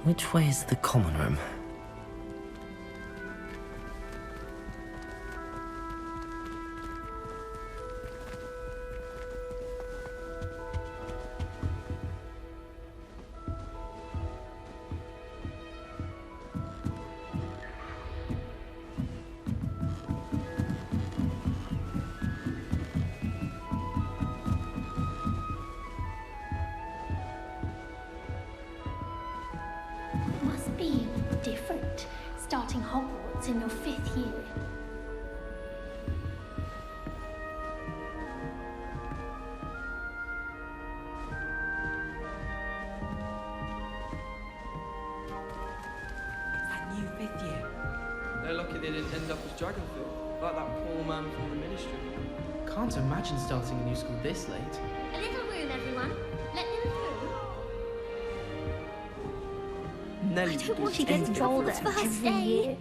Which way is the common room? Must be different starting Hogwarts in your 5th year. That new 5th year. They're lucky they didn't end up as Dragonfield, like that poor man from the Ministry. Can't imagine starting a new school this late. A little room, everyone. Let them through. Nelly, I don't want She to gets get in older trouble every first, eh? year.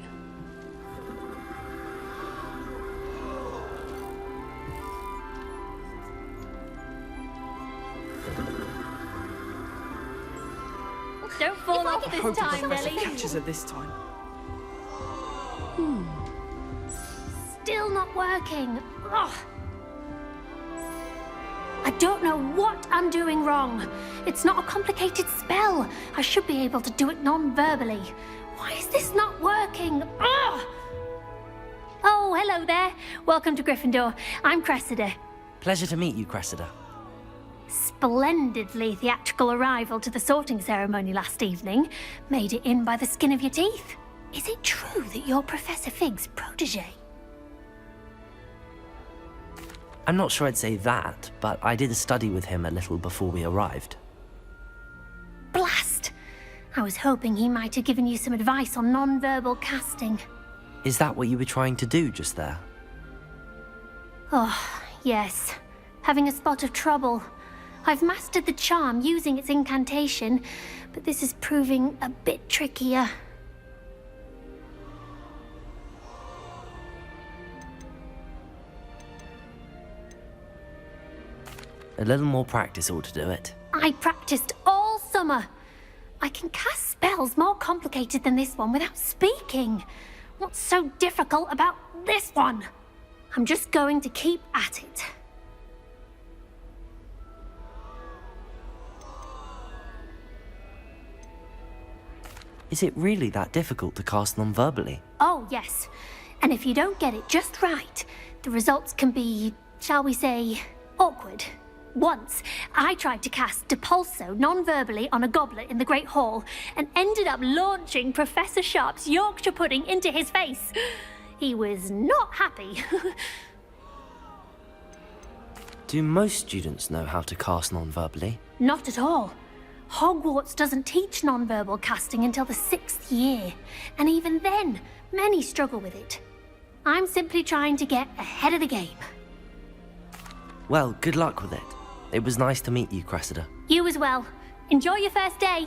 Don't fall off this hope time, the professor Nelly. catches her this time. Still not working. Ugh. I don't know what I'm doing wrong. It's not a complicated spell. I should be able to do it non-verbally. Why is this not working? Ugh. Oh, hello there. Welcome to Gryffindor. I'm Cressida. Pleasure to meet you, Cressida. Splendidly theatrical arrival to the sorting ceremony last evening. Made it in by the skin of your teeth. Is it true that you're Professor Fig's protege? I'm not sure I'd say that, but I did study with him a little before we arrived. Blast! I was hoping he might have given you some advice on non-verbal casting. Is that what you were trying to do just there? Oh, yes. Having a spot of trouble. I've mastered the charm using its incantation, but this is proving a bit trickier. A little more practice ought to do it. I practiced all summer. I can cast spells more complicated than this one without speaking. What's so difficult about this one? I'm just going to keep at it. Is it really that difficult to cast non-verbally? Oh, yes. And if you don't get it just right, the results can be, shall we say, awkward. Once, I tried to cast Depulso non-verbally on a goblet in the Great Hall and ended up launching Professor Sharp's Yorkshire pudding into his face. He was not happy. Do most students know how to cast non-verbally? Not at all. Hogwarts doesn't teach non-verbal casting until the 6th year, and even then, many struggle with it. I'm simply trying to get ahead of the game. Well, good luck with it. It was nice to meet you, Cressida. You as well. Enjoy your first day.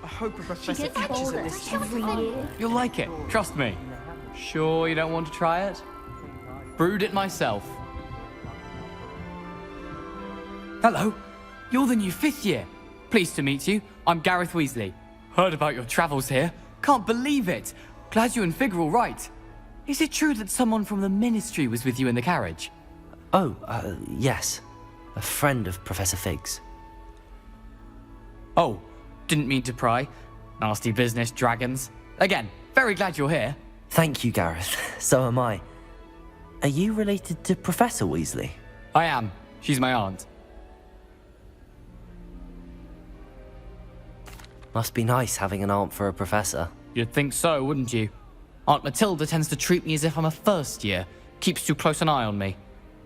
I hope the professor gets catches her older this time. every year. You'll like it, trust me. Sure you don't want to try it? Brewed it myself. Hello, you're the new 5th year. Pleased to meet you. I'm Gareth Weasley. Heard about your travels here. Can't believe it. Glad you and Fig are all right. Is it true that someone from the Ministry was with you in the carriage? Oh, yes. A friend of Professor Fig's. Oh, didn't mean to pry. Nasty business, dragons. Again, very glad you're here. Thank you, Gareth. So am I. Are you related to Professor Weasley? I am. She's my aunt. Must be nice having an aunt for a professor. You'd think so, wouldn't you? Aunt Matilda tends to treat me as if I'm a first year. Keeps too close an eye on me.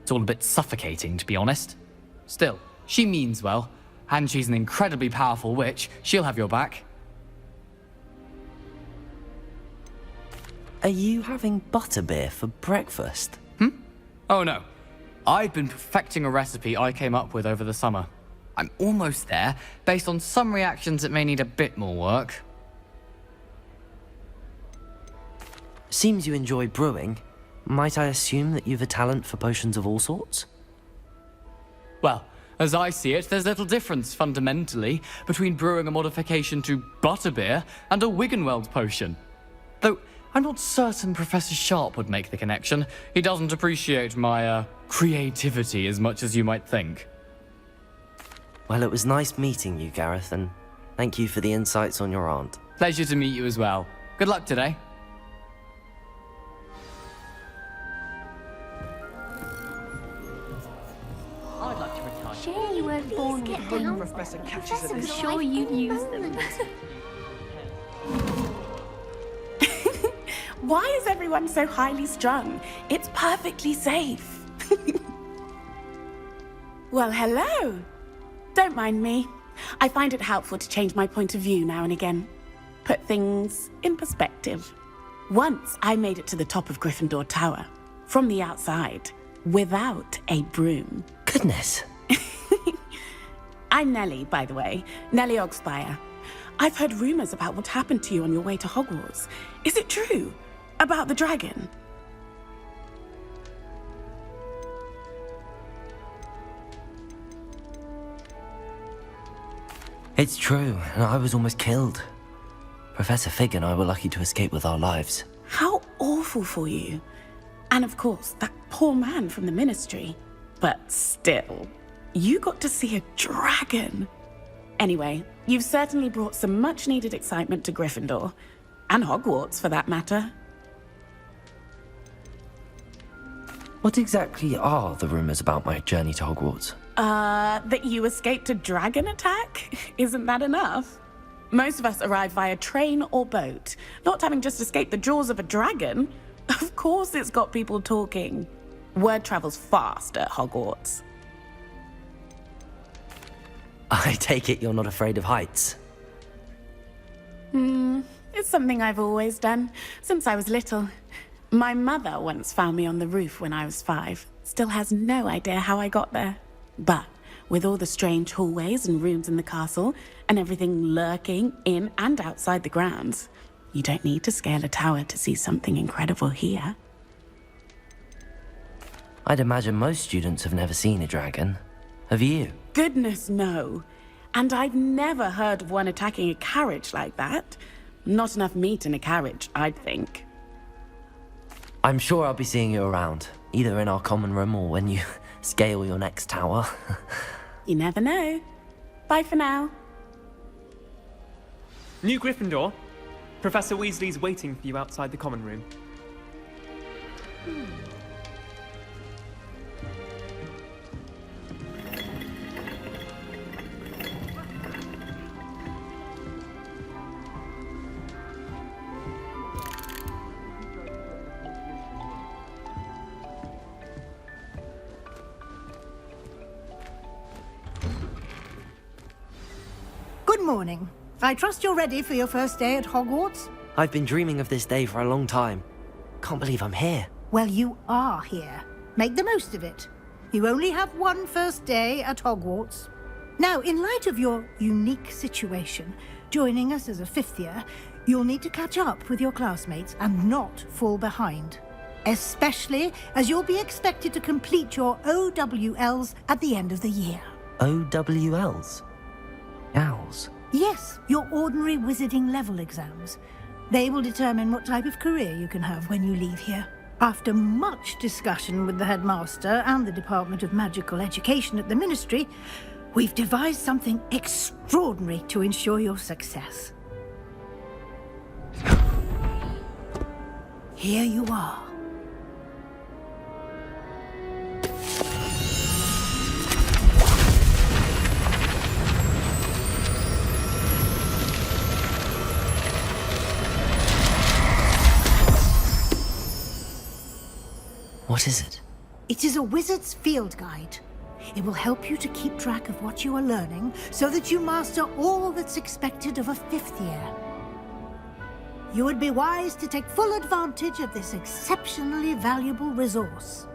It's all a bit suffocating, to be honest. Still, she means well. And she's an incredibly powerful witch. She'll have your back. Are you having butterbeer for breakfast? Oh no. I've been perfecting a recipe I came up with over the summer. I'm almost there, based on some reactions that may need a bit more work. Seems you enjoy brewing. Might I assume that you've a talent for potions of all sorts? Well, as I see it, there's little difference, fundamentally, between brewing a modification to butterbeer and a Wiggenweld potion. Though, I'm not certain Professor Sharp would make the connection. He doesn't appreciate my, creativity as much as you might think. Well, it was nice meeting you, Gareth, and thank you for the insights on your aunt. Pleasure to meet you as well. Good luck today. I'd like to retire. Shame you weren't born with them. Professor catches I'm this. sure you'd use them. Why is everyone so highly strung? It's perfectly safe. Well, hello. Don't mind me. I find it helpful to change my point of view now and again. Put things in perspective. Once I made it to the top of Gryffindor Tower, from the outside, without a broom. Goodness. I'm Nellie, by the way. Nellie Ogspire. I've heard rumors about what happened to you on your way to Hogwarts. Is it true? About the dragon? It's true, and I was almost killed. Professor Fig and I were lucky to escape with our lives. How awful for you. And of course, that poor man from the ministry. But still, you got to see a dragon. Anyway, you've certainly brought some much-needed excitement to Gryffindor. And Hogwarts, for that matter. What exactly are the rumors about my journey to Hogwarts? That you escaped a dragon attack? Isn't that enough? Most of us arrive via train or boat. Not having just escaped the jaws of a dragon. Of course it's got people talking. Word travels fast at Hogwarts. I take it you're not afraid of heights. It's something I've always done, since I was little. My mother once found me on the roof when I was 5. Still has no idea how I got there. But with all the strange hallways and rooms in the castle, and everything lurking in and outside the grounds, you don't need to scale a tower to see something incredible here. I'd imagine most students have never seen a dragon. Have you? Goodness, no. And I've never heard of one attacking a carriage like that. Not enough meat in a carriage, I'd think. I'm sure I'll be seeing you around, either in our common room or when you scale your next tower. You never know. Bye for now. New Gryffindor. Professor Weasley's waiting for you outside the common room. Good morning. I trust you're ready for your first day at Hogwarts? I've been dreaming of this day for a long time. Can't believe I'm here. Well, you are here. Make the most of it. You only have one first day at Hogwarts. Now, in light of your unique situation, joining us as a 5th year, you'll need to catch up with your classmates and not fall behind. Especially as you'll be expected to complete your OWLs at the end of the year. OWLs? Owls? Yes, your ordinary wizarding level exams. They will determine what type of career you can have when you leave here. After much discussion with the headmaster and the Department of Magical Education at the Ministry, we've devised something extraordinary to ensure your success. Here you are. What is it? It is a wizard's field guide. It will help you to keep track of what you are learning so that you master all that's expected of a 5th year. You would be wise to take full advantage of this exceptionally valuable resource.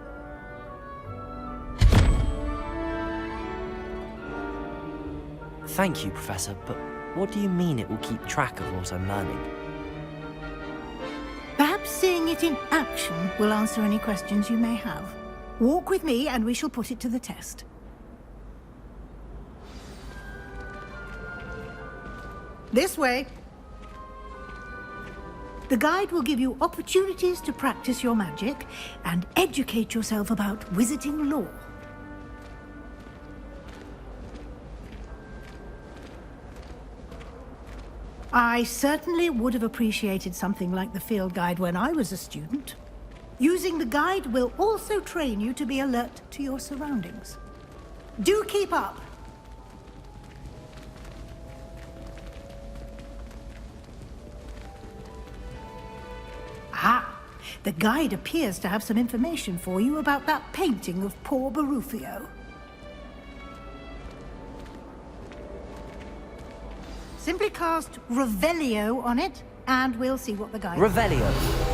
Thank you, Professor, but what do you mean it will keep track of what I'm learning? Perhaps seeing it in action will answer any questions you may have. Walk with me and we shall put it to the test. This way. The guide will give you opportunities to practice your magic and educate yourself about wizarding lore. I certainly would have appreciated something like the field guide when I was a student. Using the guide will also train you to be alert to your surroundings. Do keep up! Ah, the guide appears to have some information for you about that painting of poor Barufio. Simply cast Revelio on it, and we'll see what the guide... Revelio.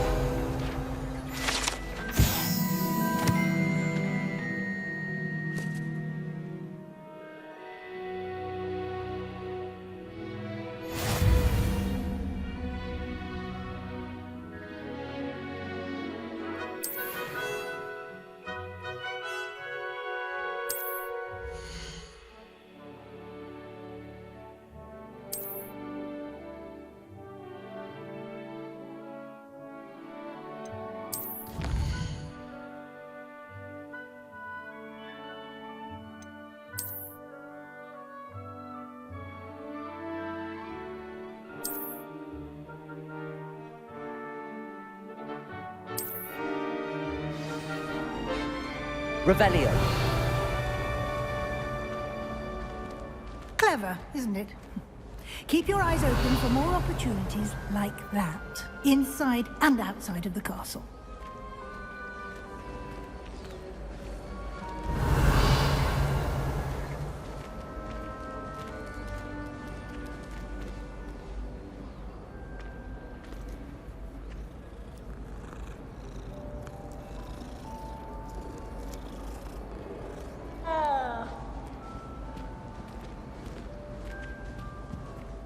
Revelio. Clever, isn't it? Keep your eyes open for more opportunities like that, inside and outside of the castle.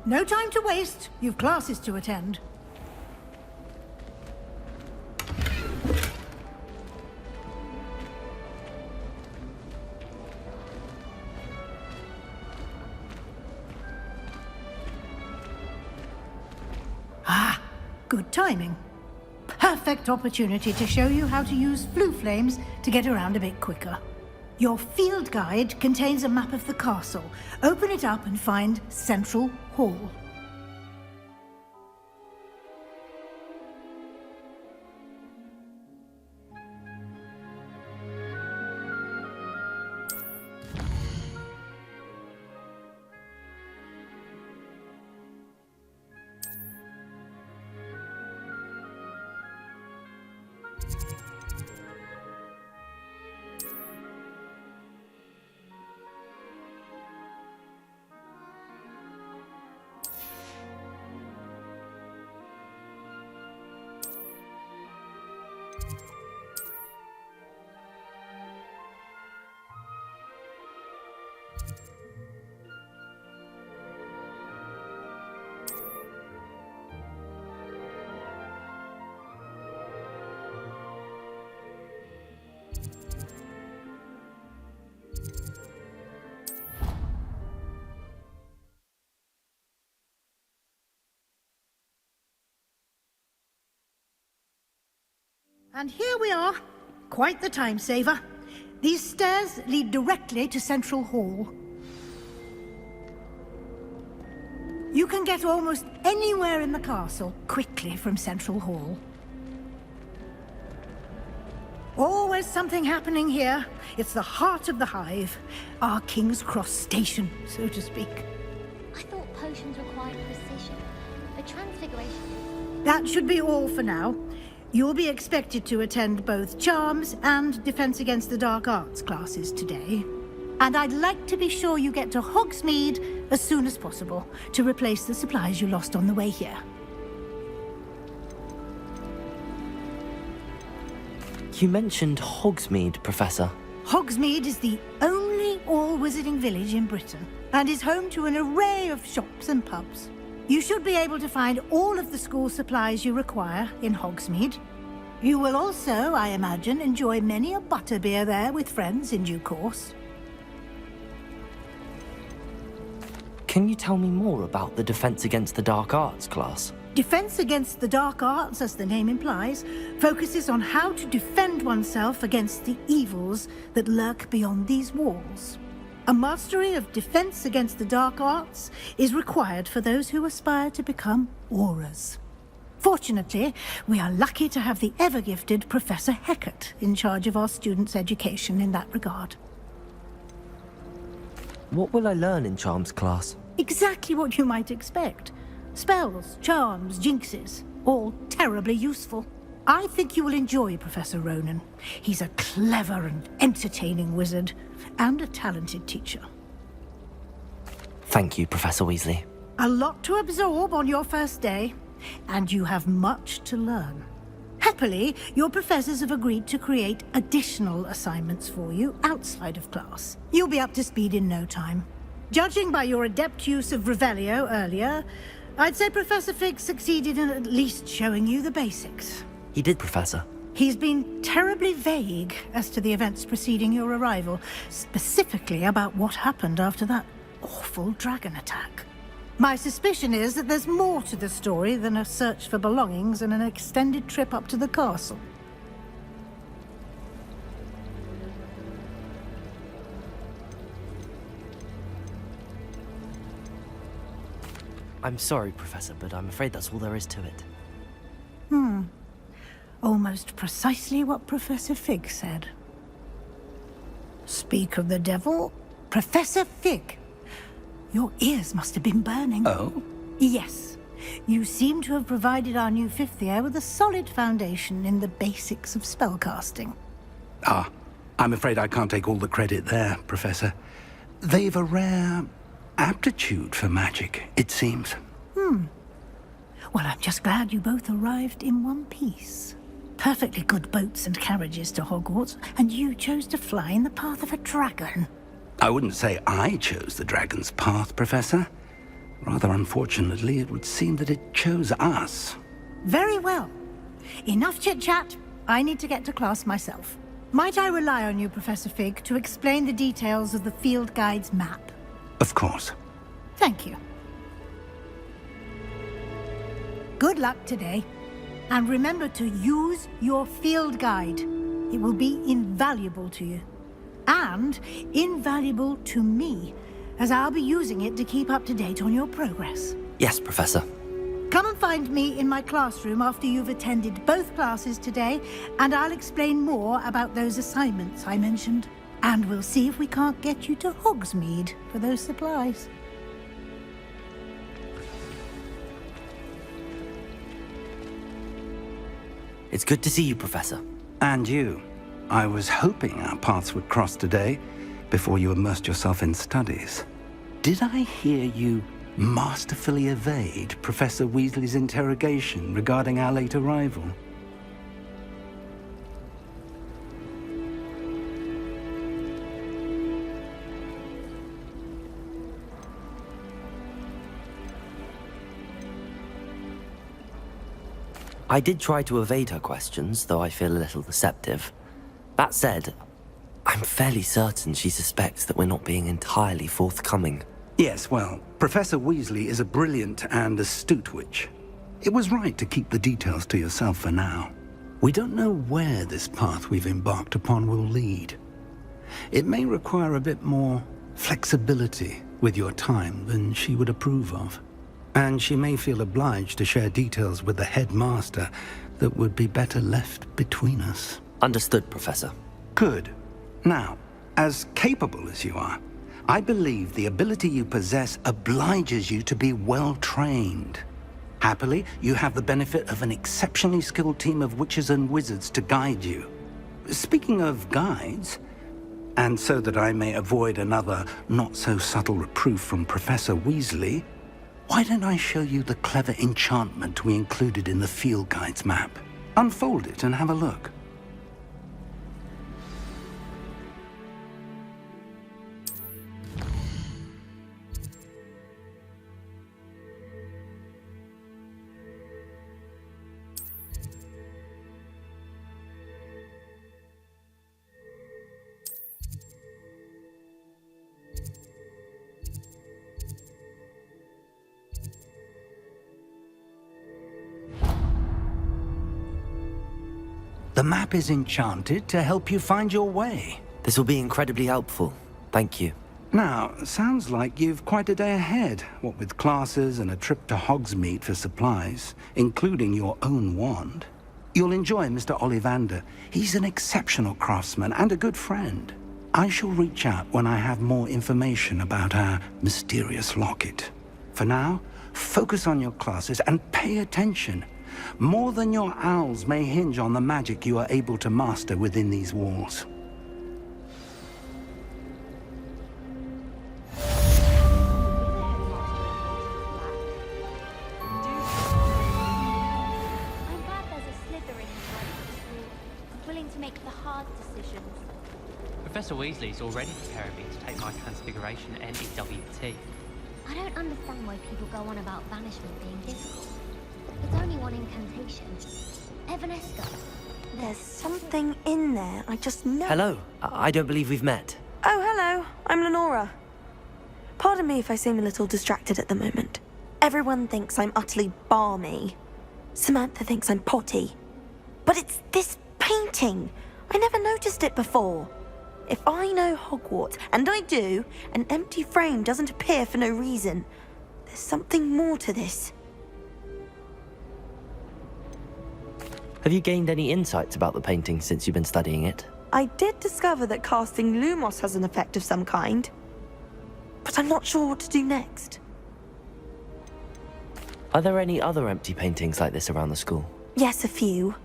No time to waste. You've classes to attend. Ah, good timing. Perfect opportunity to show you how to use flue flames to get around a bit quicker. Your field guide contains a map of the castle. Open it up and find Central Hall. And here we are. Quite the time saver. These stairs lead directly to Central Hall. You can get almost anywhere in the castle quickly from Central Hall. Always something happening here. It's the heart of the hive. Our King's Cross station, so to speak. I thought potions required precision, but transfiguration... That should be all for now. You'll be expected to attend both Charms and Defense Against the Dark Arts classes today. And I'd like to be sure you get to Hogsmeade as soon as possible to replace the supplies you lost on the way here. You mentioned Hogsmeade, Professor. Hogsmeade is the only all-wizarding village in Britain and is home to an array of shops and pubs. You should be able to find all of the school supplies you require in Hogsmeade. You will also, I imagine, enjoy many a butterbeer there with friends in due course. Can you tell me more about the Defense Against the Dark Arts class? Defense Against the Dark Arts, as the name implies, focuses on how to defend oneself against the evils that lurk beyond these walls. A mastery of Defense Against the Dark Arts is required for those who aspire to become auras. Fortunately, we are lucky to have the ever-gifted Professor Heckert in charge of our students' education in that regard. What will I learn in Charms class? Exactly what you might expect. Spells, charms, jinxes, all terribly useful. I think you will enjoy Professor Ronan. He's a clever and entertaining wizard, and a talented teacher. Thank you, Professor Weasley. A lot to absorb on your first day, and you have much to learn. Happily, your professors have agreed to create additional assignments for you outside of class. You'll be up to speed in no time. Judging by your adept use of Revelio earlier, I'd say Professor Fig succeeded in at least showing you the basics. He did, Professor. He's been terribly vague as to the events preceding your arrival, specifically about what happened after that awful dragon attack. My suspicion is that there's more to the story than a search for belongings and an extended trip up to the castle. I'm sorry, Professor, but I'm afraid that's all there is to it. Almost precisely what Professor Fig said. Speak of the devil, Professor Fig. Your ears must have been burning. Oh? Yes. You seem to have provided our new fifth year with a solid foundation in the basics of spellcasting. Ah, I'm afraid I can't take all the credit there, Professor. They've a rare aptitude for magic, it seems. Well, I'm just glad you both arrived in one piece. Perfectly good boats and carriages to Hogwarts, and you chose to fly in the path of a dragon. I wouldn't say I chose the dragon's path, Professor. Rather unfortunately, it would seem that it chose us. Very well. Enough chit-chat. I need to get to class myself. Might I rely on you, Professor Fig, to explain the details of the field guide's map? Of course. Thank you. Good luck today. And remember to use your field guide. It will be invaluable to you. And invaluable to me, as I'll be using it to keep up to date on your progress. Yes, Professor. Come and find me in my classroom after you've attended both classes today, and I'll explain more about those assignments I mentioned. And we'll see if we can't get you to Hogsmeade for those supplies. It's good to see you, Professor. And you. I was hoping our paths would cross today, before you immersed yourself in studies. Did I hear you masterfully evade Professor Weasley's interrogation regarding our late arrival? I did try to evade her questions, though I feel a little deceptive. That said, I'm fairly certain she suspects that we're not being entirely forthcoming. Yes, well, Professor Weasley is a brilliant and astute witch. It was right to keep the details to yourself for now. We don't know where this path we've embarked upon will lead. It may require a bit more flexibility with your time than she would approve of. And she may feel obliged to share details with the headmaster that would be better left between us. Understood, Professor. Good. Now, as capable as you are, I believe the ability you possess obliges you to be well trained. Happily, you have the benefit of an exceptionally skilled team of witches and wizards to guide you. Speaking of guides, and so that I may avoid another not-so-subtle reproof from Professor Weasley, why don't I show you the clever enchantment we included in the field guide's map? Unfold it and have a look. The map is enchanted to help you find your way. This will be incredibly helpful. Thank you. Now, sounds like you've quite a day ahead, what with classes and a trip to Hogsmeade for supplies, including your own wand. You'll enjoy Mr. Ollivander. He's an exceptional craftsman and a good friend. I shall reach out when I have more information about our mysterious locket. For now, focus on your classes and pay attention. More than your owls may hinge on the magic you are able to master within these walls. I'm glad there's a Slytherin inside the school, willing to make the hard decisions. Professor Weasley's already preparing me to take my transfiguration at NEWT. I don't understand why people go on about banishment being difficult. It's only one incantation. Evanesco. There's something in there, I just know. Hello. I don't believe we've met. Oh, hello. I'm Lenora. Pardon me if I seem a little distracted at the moment. Everyone thinks I'm utterly balmy. Samantha thinks I'm potty. But it's this painting. I never noticed it before. If I know Hogwarts, and I do, an empty frame doesn't appear for no reason. There's something more to this. Have you gained any insights about the painting since you've been studying it? I did discover that casting Lumos has an effect of some kind. But I'm not sure what to do next. Are there any other empty paintings like this around the school? Yes, a few.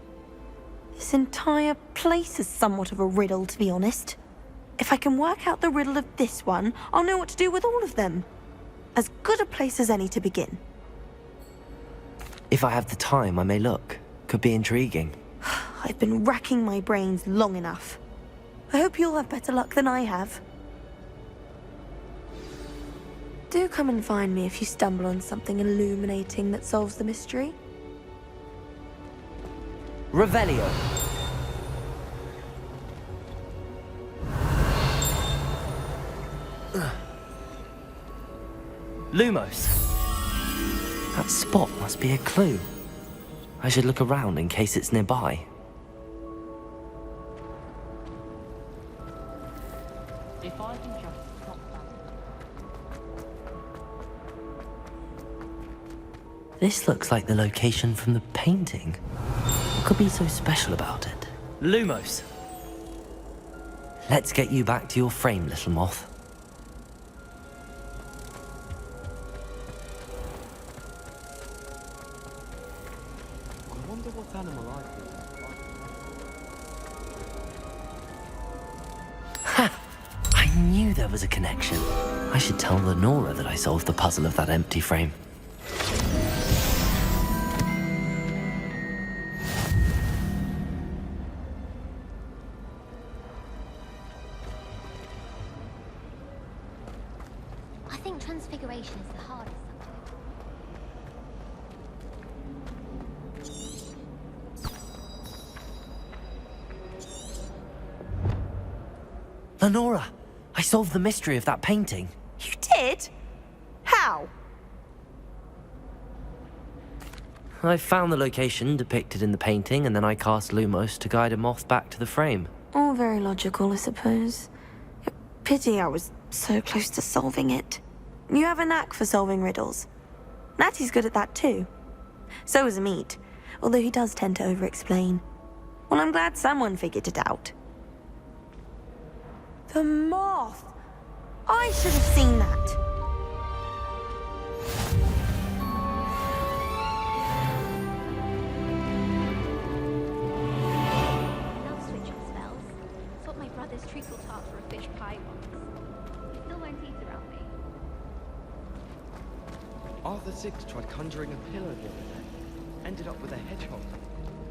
This entire place is somewhat of a riddle, to be honest. If I can work out the riddle of this one, I'll know what to do with all of them. As good a place as any to begin. If I have the time, I may look. Could be intriguing. I've been racking my brains long enough. I hope you'll have better luck than I have. Do come and find me if you stumble on something illuminating that solves the mystery. Revelio. Lumos. That spot must be a clue. I should look around in case it's nearby. If I can just stop that. This looks like the location from the painting. What could be so special about it? Lumos. Let's get you back to your frame, little moth. I wonder what animal I Ha! I knew there was a connection. I should tell Lenora that I solved the puzzle of that empty frame. I think transfiguration is the hardest subject. Lenora, I solved the mystery of that painting. You did? How? I found the location depicted in the painting, and then I cast Lumos to guide a moth back to the frame. All very logical, I suppose. Pity I was so close to solving it. You have a knack for solving riddles. Natty's good at that too. So is Amit, although he does tend to over-explain. Well, I'm glad someone figured it out. The moth! I should have seen that. Love switching spells. Thought my brother's treacle tart for a fish pie once. Still won't eat around me. Arthur Six tried conjuring a pillow the other day. Ended up with a hedgehog.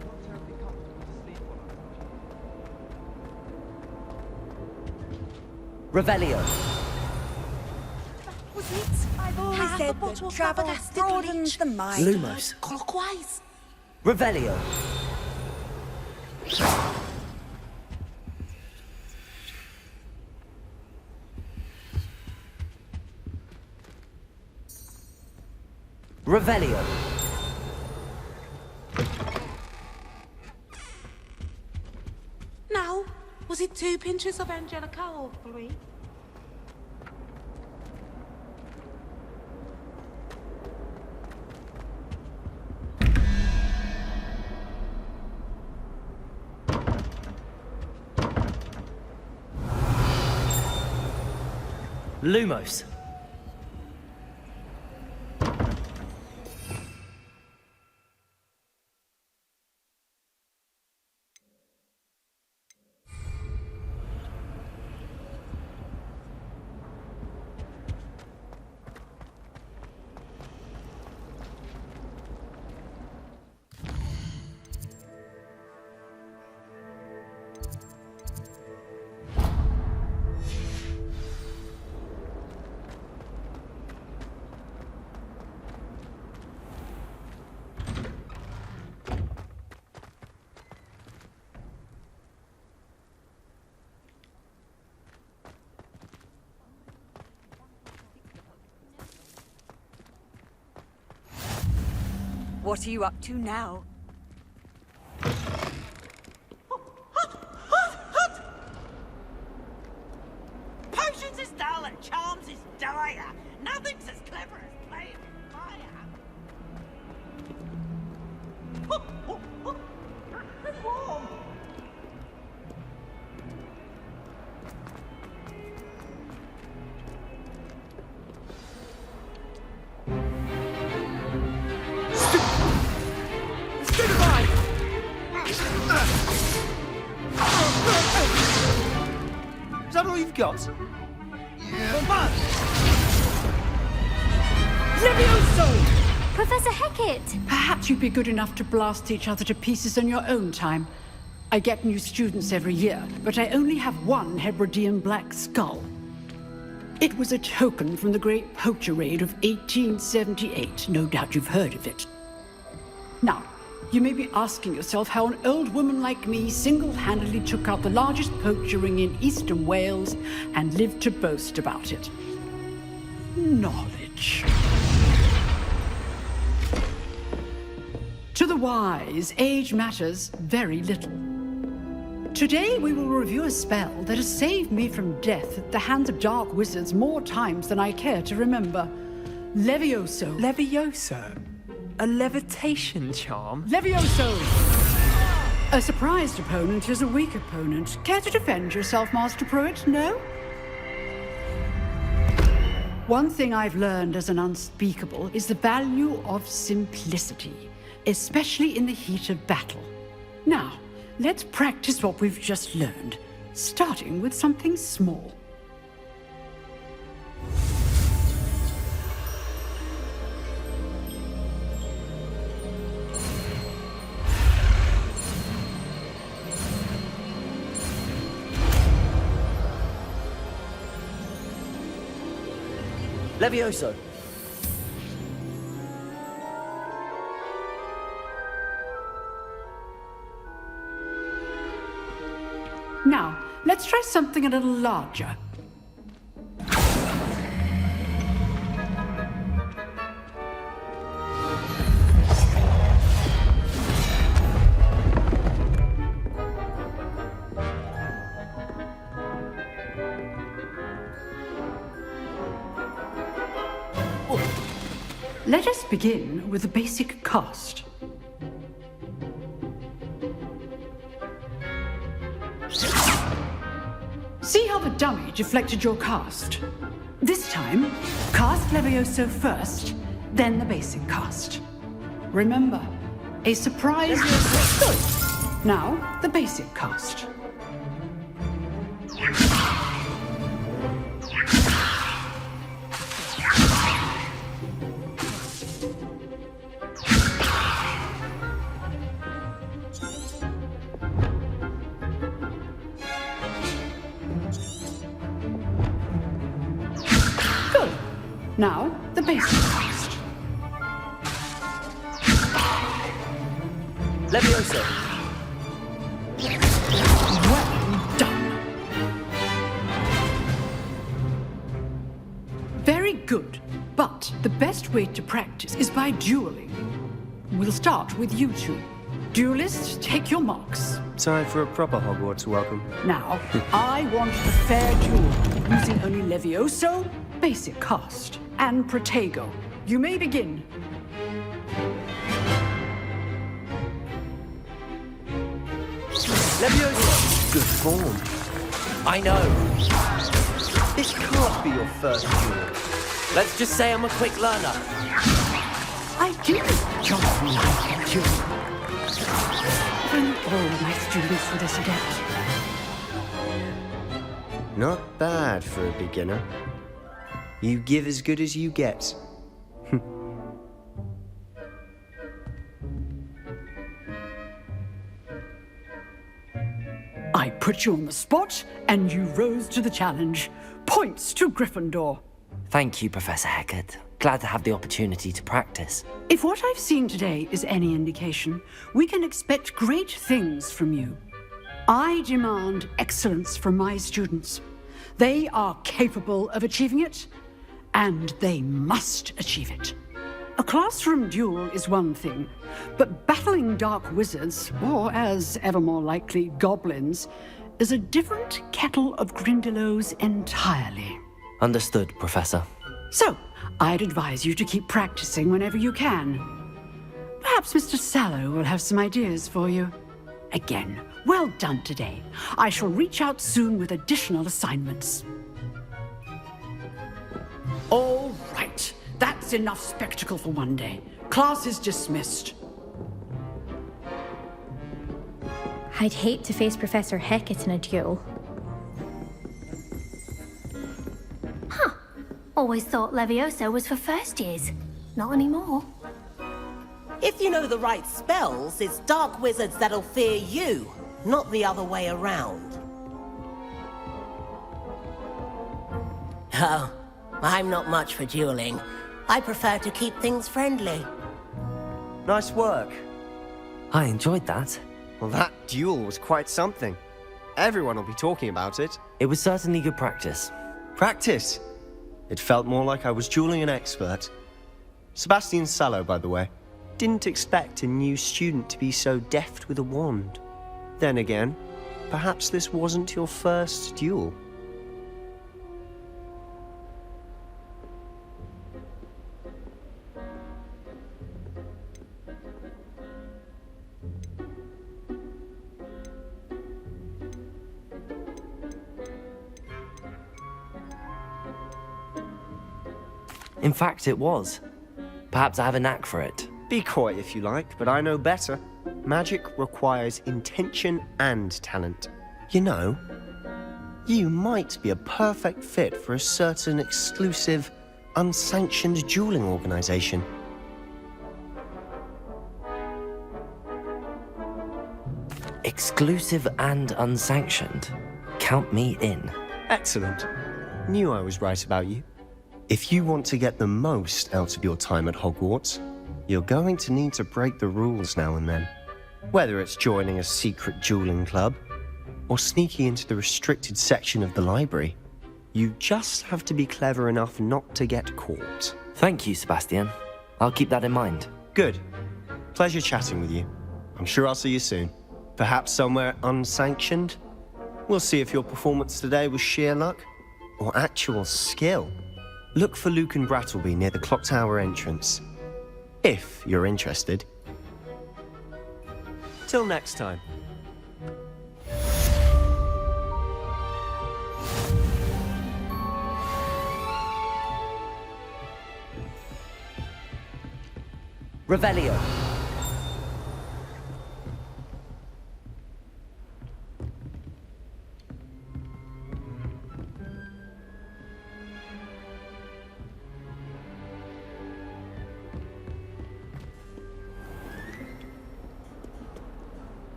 Not terribly comfortable to sleep on. Revelio. Was it? I've always said that travel broadens the mind. Lumos. Clockwise. Revelio. Revelio. 2 pinches of Angelica or 3? Lumos. What are you up to now? Potions is dull and charms is dire. Nothing's as clever as playing with fire. It's warm. Is that all you've got? Levioso! Professor Hecat! Perhaps you'd be good enough to blast each other to pieces on your own time. I get new students every year, but I only have one Hebridean black skull. It was a token from the Great Poacher Raid of 1878. No doubt you've heard of it. Now, you may be asking yourself how an old woman like me single-handedly took out the largest poacher ring in eastern Wales and lived to boast about it. Knowledge. To the wise, age matters very little. Today we will review a spell that has saved me from death at the hands of dark wizards more times than I care to remember. Levioso. Levioso? A levitation charm? Levioso! A surprised opponent is a weak opponent. Care to defend yourself, Master Pruitt? No? One thing I've learned as an unspeakable is the value of simplicity, especially in the heat of battle. Now, let's practice what we've just learned, starting with something small. Levioso. Now, let's try something a little larger. Let us begin with the basic cast. See how the dummy deflected your cast? This time, cast Levioso first, then the basic cast. Remember, a surprise is good. Now, the basic cast. Now, the basic cast. Levioso. Well done. Very good. But the best way to practice is by dueling. We'll start with you two. Duelists, take your marks. Time for a proper Hogwarts welcome. Now, I want a fair duel, using only Levioso, basic cast, and Protego. You may begin. Leviosa! Good form. I know. This can't be your first duel. Let's just say I'm a quick learner. I do jump like a duel. And all my students were this adept. Not bad for a beginner. You give as good as you get. I put you on the spot, and you rose to the challenge. Points to Gryffindor. Thank you, Professor Hecat. Glad to have the opportunity to practice. If what I've seen today is any indication, we can expect great things from you. I demand excellence from my students. They are capable of achieving it, and they must achieve it. A classroom duel is one thing, but battling dark wizards, or as ever more likely, goblins, is a different kettle of Grindylows entirely. Understood, Professor. So, I'd advise you to keep practicing whenever you can. Perhaps Mr. Sallow will have some ideas for you. Again, well done today. I shall reach out soon with additional assignments. All right. That's enough spectacle for one day. Class is dismissed. I'd hate to face Professor Hecat in a duel. Huh. Always thought Levioso was for first years. Not anymore. If you know the right spells, it's dark wizards that'll fear you, not the other way around. Oh, I'm not much for dueling. I prefer to keep things friendly. Nice work. I enjoyed that. Well, that duel was quite something. Everyone will be talking about it. It was certainly good practice. Practice? It felt more like I was dueling an expert. Sebastian Sallow, by the way. Didn't expect a new student to be so deft with a wand. Then again, perhaps this wasn't your first duel. In fact, it was. Perhaps I have a knack for it. Be coy if you like, but I know better. Magic requires intention and talent. You know, you might be a perfect fit for a certain exclusive, unsanctioned dueling organization. Exclusive and unsanctioned. Count me in. Excellent. Knew I was right about you. If you want to get the most out of your time at Hogwarts, you're going to need to break the rules now and then. Whether it's joining a secret dueling club, or sneaking into the restricted section of the library, you just have to be clever enough not to get caught. Thank you, Sebastian. I'll keep that in mind. Good. Pleasure chatting with you. I'm sure I'll see you soon. Perhaps somewhere unsanctioned? We'll see if your performance today was sheer luck, or actual skill. Look for Luke and Brattleby near the clock tower entrance. If you're interested. Till next time. Revelio.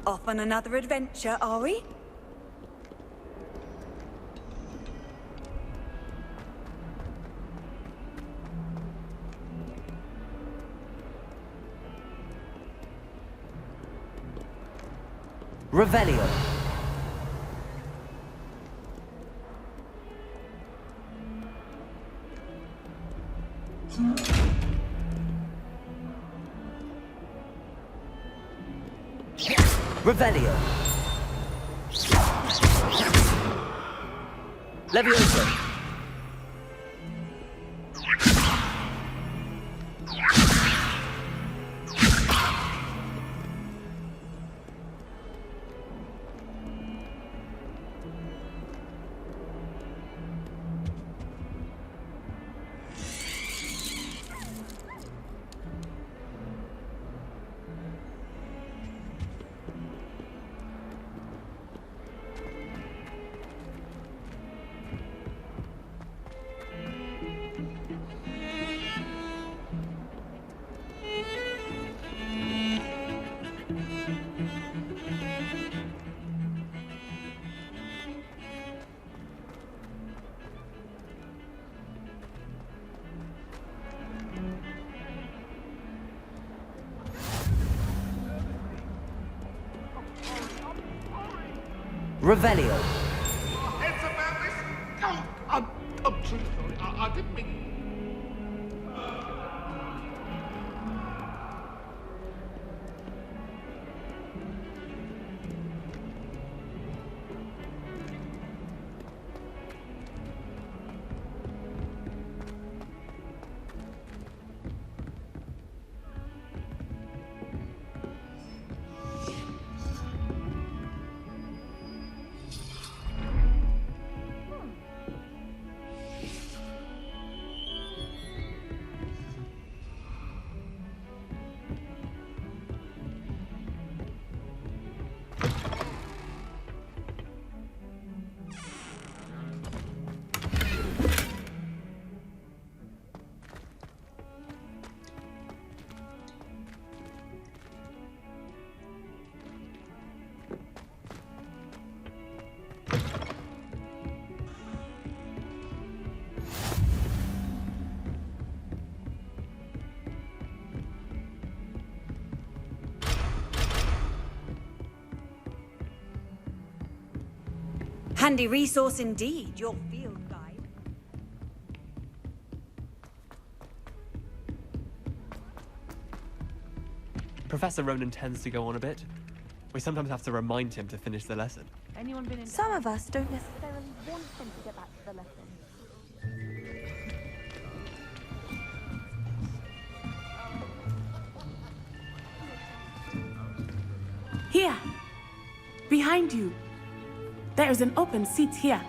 Off on another adventure, are we? Revelio. Revelio. Levioso. Revelio. It's about this. Oh, I'm truly sorry. I didn't mean. Handy resource indeed, your field guide. Professor Ronan tends to go on a bit. We sometimes have to remind him to finish the lesson. Anyone been in? Some of us don't necessarily want him to get back to the lesson. Here. Behind you. There is an open seat here.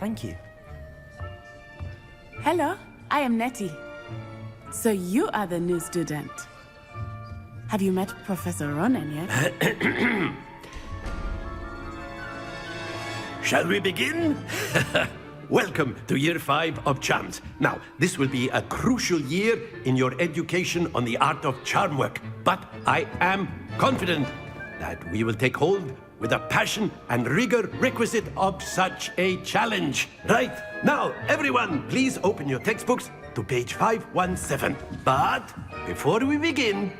Thank you. Hello, I am Nettie. So you are the new student. Have you met Professor Ronan yet? Shall we begin? Welcome to Year 5 of Charms. Now, this will be a crucial year in your education on the art of charm work. But I am confident that we will take hold with the passion and rigor requisite of such a challenge. Right, now, everyone, please open your textbooks to page 517. But before we begin,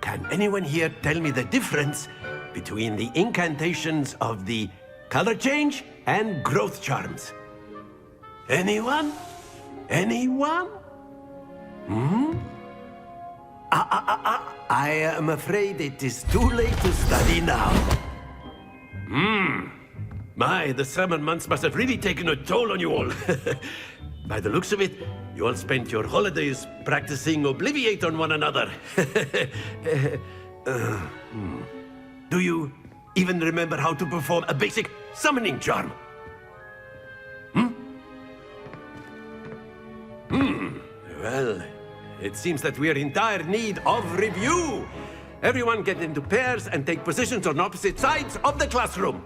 can anyone here tell me the difference between the incantations of the color change and growth charms? Anyone? Anyone? I am afraid it is too late to study now. My, the summer months must have really taken a toll on you all. By the looks of it, you all spent your holidays practicing Obliviate on one another. Do you even remember how to perform a basic summoning charm? Well, it seems that we are in dire need of review. Everyone get into pairs and take positions on opposite sides of the classroom.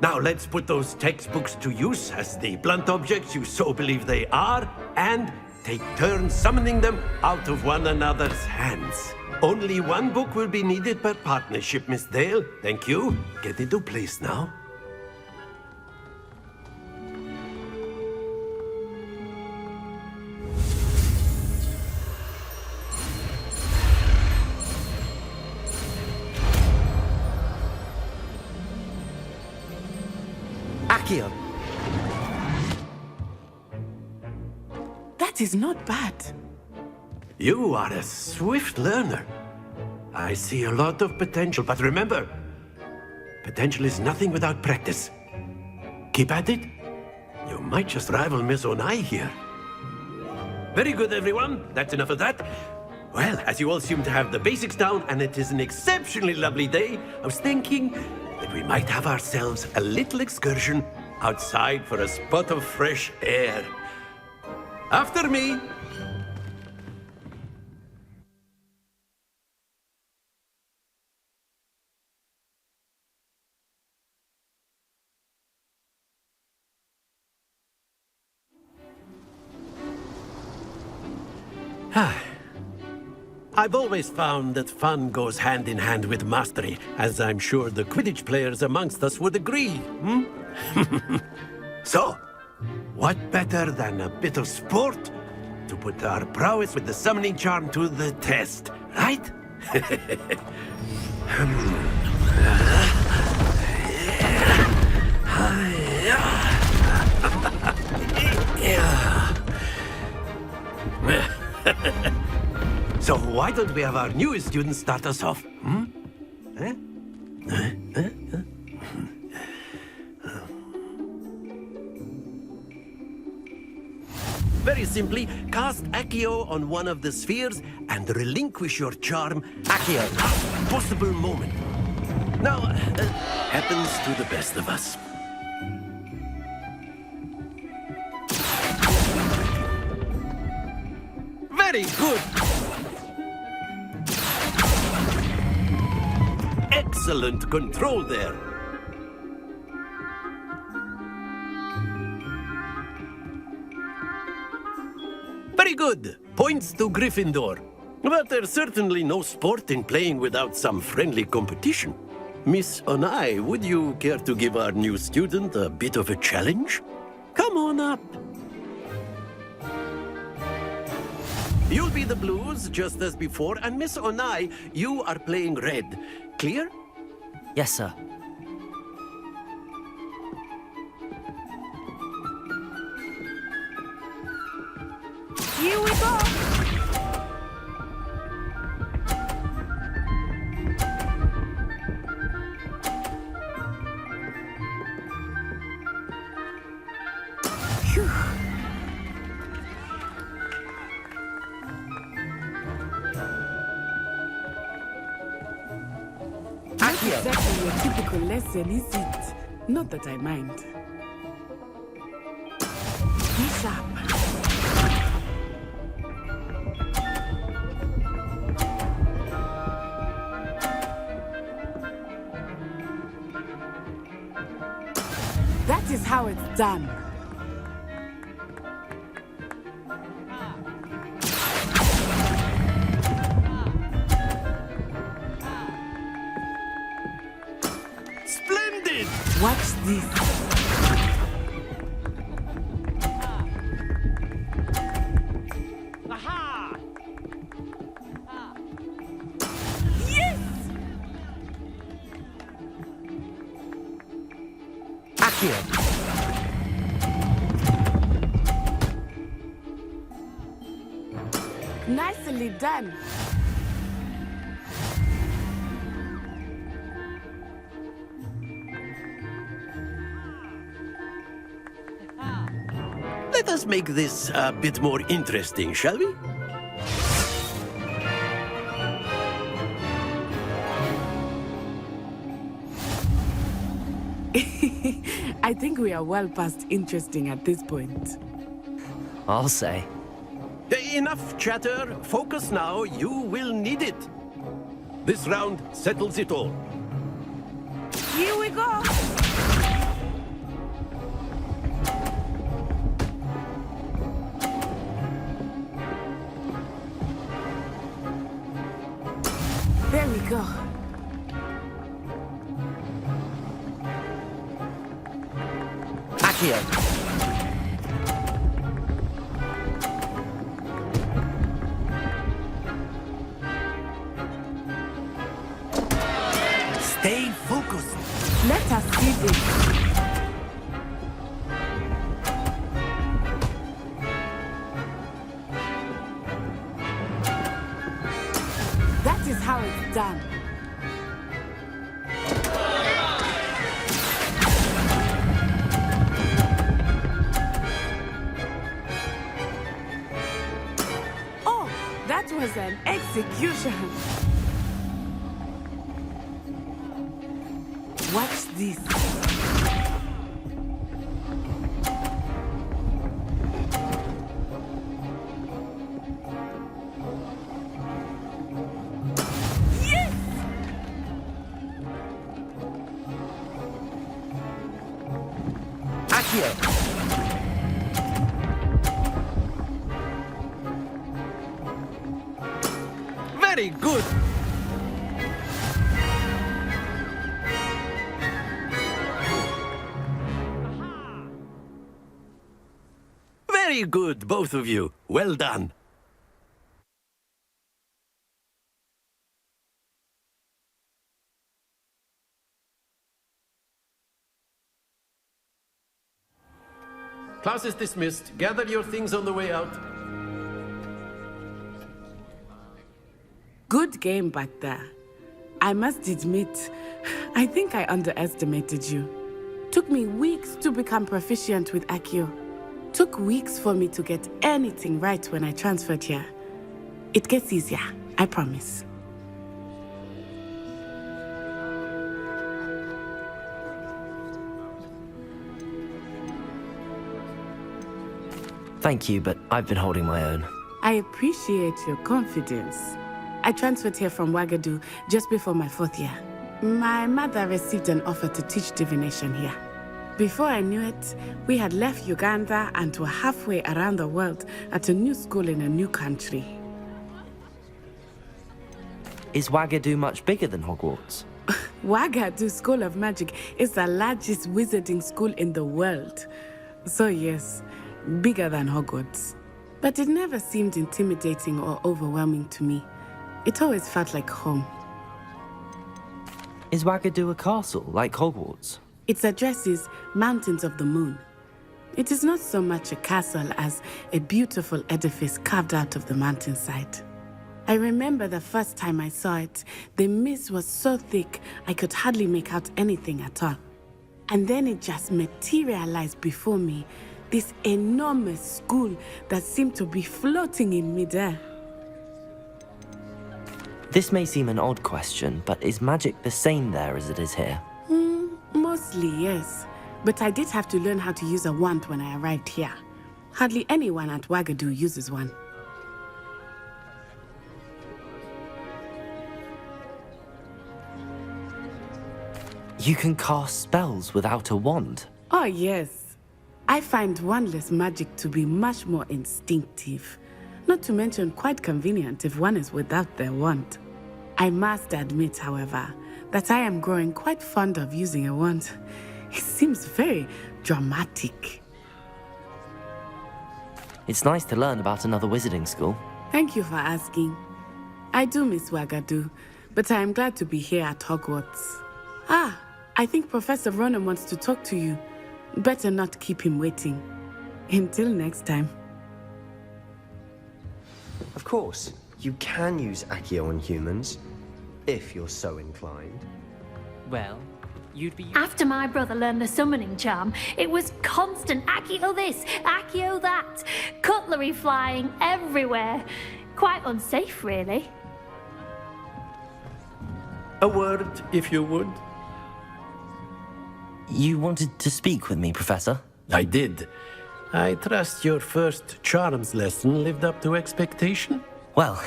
Now let's put those textbooks to use as the blunt objects you so believe they are, and take turns summoning them out of one another's hands. Only one book will be needed per partnership, Miss Dale. Thank you. Get into place now. Accio. That is not bad. You are a swift learner. I see a lot of potential, but remember, potential is nothing without practice. Keep at it. You might just rival Miss Onai here. Very good, everyone. That's enough of that. Well, as you all seem to have the basics down, and it is an exceptionally lovely day, I was thinking that we might have ourselves a little excursion outside for a spot of fresh air. After me. I've always found that fun goes hand in hand with mastery, as I'm sure the Quidditch players amongst us would agree. So, what better than a bit of sport to put our prowess with the summoning charm to the test, right? So why don't we have our newest student start us off? Very simply, cast Accio on one of the spheres and relinquish your charm Accio. Possible moment. Now, happens to the best of us. Very good. Excellent control there. Very good. Points to Gryffindor. But there's certainly no sport in playing without some friendly competition. Miss Onai, would you care to give our new student a bit of a challenge? Come on up. You'll be the blues, just as before, and Miss Onai, you are playing red. Clear? Yes, sir. Here we go! Phew. Not exactly your typical lesson, is it? Not that I mind. Be sharp. That is how it's done. Splendid! Watch this. Aha! Yes! Accio. Nicely done. Let us make this a bit more interesting, shall we? I think we are well past interesting at this point. I'll say. Enough chatter. Focus now. You will need it. This round settles it all. Here we go! There we go. Accio. Stay focused. Let us see this. That is how it's done. Oh, that was an execution. Watch this. Very good. Very good, both of you. Well done. Class is dismissed. Gather your things on the way out. Good game back there. I must admit, I think I underestimated you. Took me weeks to become proficient with Accio. Took weeks for me to get anything right when I transferred here. It gets easier, I promise. Thank you, but I've been holding my own. I appreciate your confidence. I transferred here from Ouagadougou just before my 4th year. My mother received an offer to teach divination here. Before I knew it, we had left Uganda and were halfway around the world at a new school in a new country. Is Ouagadougou much bigger than Hogwarts? Ouagadougou School of Magic is the largest wizarding school in the world. So yes, bigger than Hogwarts. But it never seemed intimidating or overwhelming to me. It always felt like home. Is Ouagadougou a castle, like Hogwarts? Its address is Mountains of the Moon. It is not so much a castle as a beautiful edifice carved out of the mountainside. I remember the first time I saw it, the mist was so thick I could hardly make out anything at all. And then it just materialized before me, this enormous school that seemed to be floating in midair. This may seem an odd question, but is magic the same there as it is here? Mostly, yes. But I did have to learn how to use a wand when I arrived here. Hardly anyone at Ouagadougou uses one. You can cast spells without a wand? Oh, yes. I find wandless magic to be much more instinctive. Not to mention quite convenient if one is without their wand. I must admit, however, that I am growing quite fond of using a wand. It seems very dramatic. It's nice to learn about another wizarding school. Thank you for asking. I do miss Ouagadougou, but I am glad to be here at Hogwarts. Ah, I think Professor Ronan wants to talk to you. Better not keep him waiting. Until next time. Of course, you can use Accio on humans, if you're so inclined. Well, you'd be... After my brother learned the summoning charm, it was constant Accio this, Accio that. Cutlery flying everywhere. Quite unsafe, really. A word, if you would. You wanted to speak with me, Professor? I did. I trust your first charms lesson lived up to expectation? Well,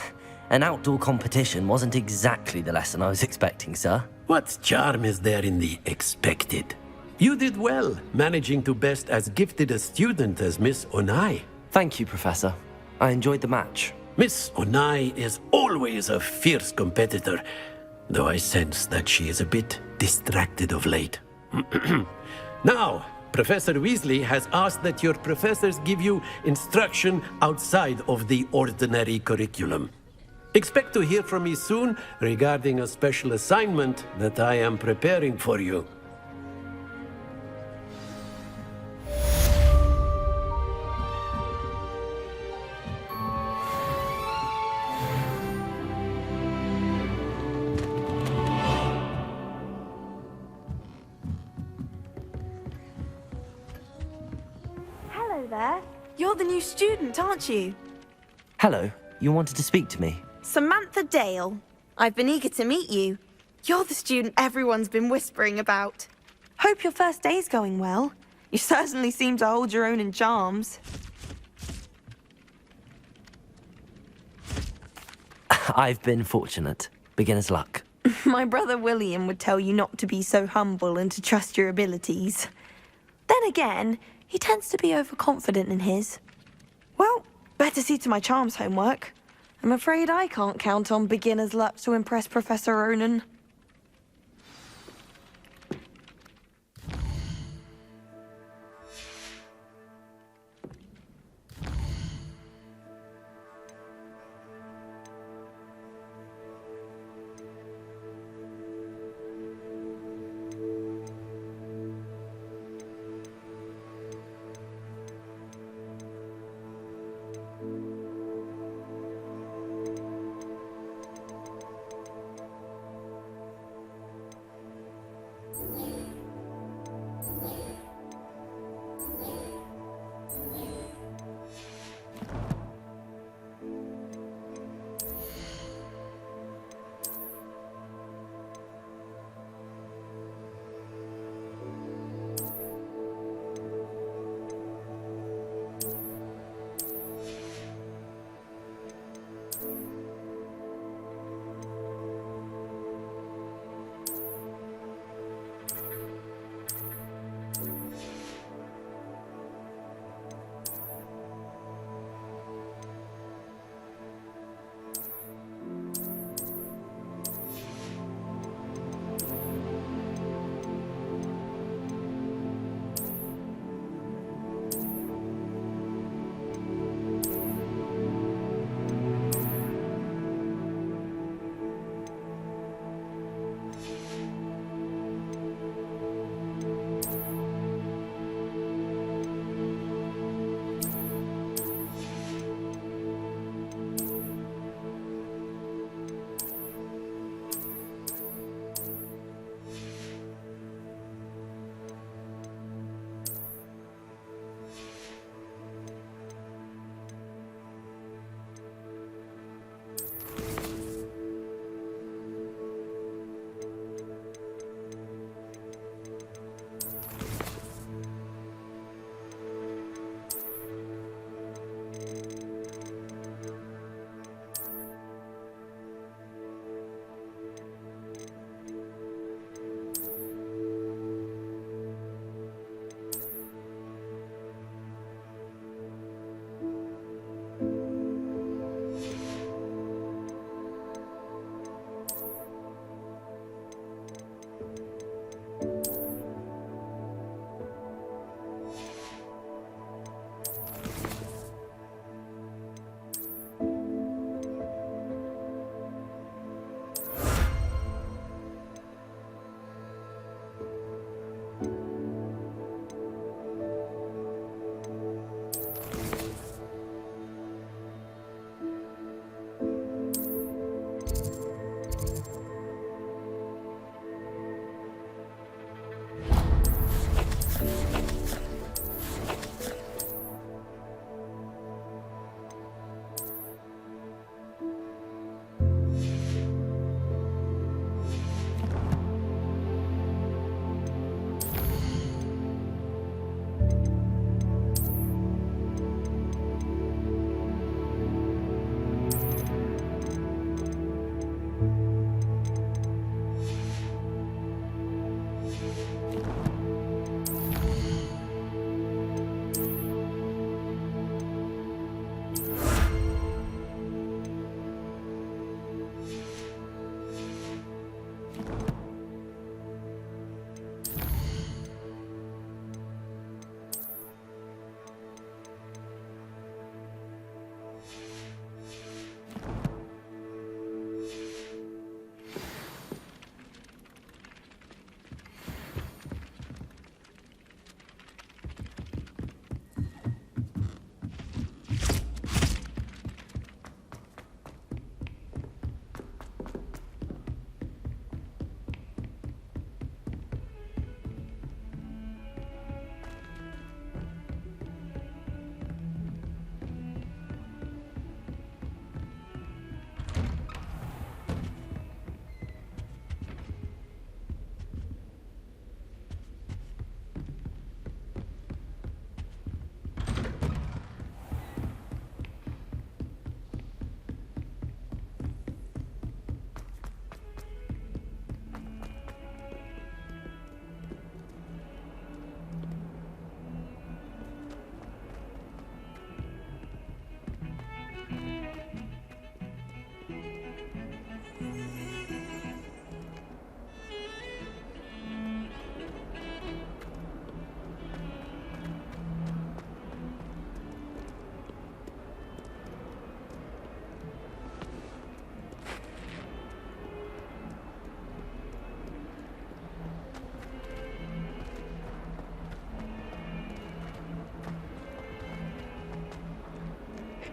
an outdoor competition wasn't exactly the lesson I was expecting, sir. What charm is there in the expected? You did well, managing to best as gifted a student as Miss Onai. Thank you, Professor. I enjoyed the match. Miss Onai is always a fierce competitor, though I sense that she is a bit distracted of late. Now, Professor Weasley has asked that your professors give you instruction outside of the ordinary curriculum. Expect to hear from me soon regarding a special assignment that I am preparing for you. You're the new student, aren't you? Hello, you wanted to speak to me? Samantha Dale. I've been eager to meet you. You're the student everyone's been whispering about. Hope your first day's going well. You certainly seem to hold your own in charms. I've been fortunate. Beginner's luck. My brother William would tell you not to be so humble and to trust your abilities. Then again, he tends to be overconfident in his. Well, better see to my charms homework. I'm afraid I can't count on beginner's luck to impress Professor Ronan.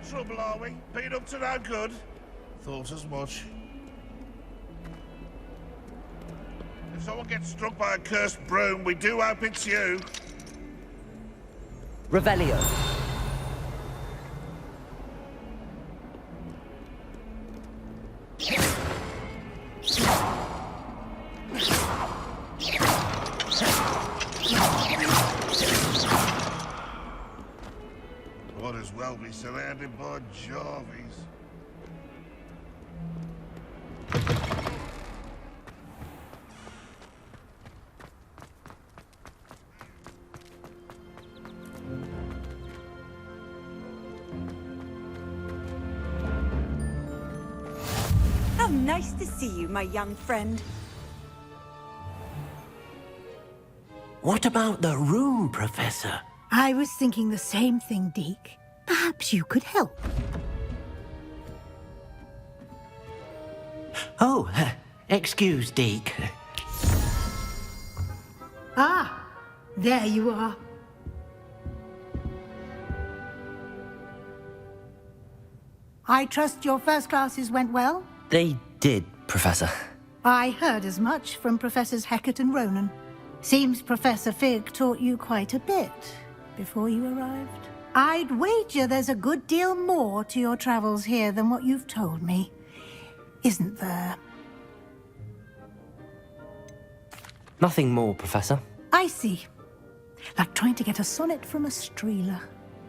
trouble, are we? Been up to no good? Thought as much. If someone gets struck by a cursed broom, we do hope it's you. Revelio. Might as well be surrounded by Jarvies. How nice to see you, my young friend. What about the room, Professor? I was thinking the same thing, Deke. Perhaps you could help. Oh, excuse, Deke. Ah, there you are. I trust your first classes went well? They did, Professor. I heard as much from Professors Hecat and Ronan. Seems Professor Fig taught you quite a bit before you arrived. I'd wager there's a good deal more to your travels here than what you've told me. Isn't there? Nothing more, Professor. I see. Like trying to get a sonnet from a streeler.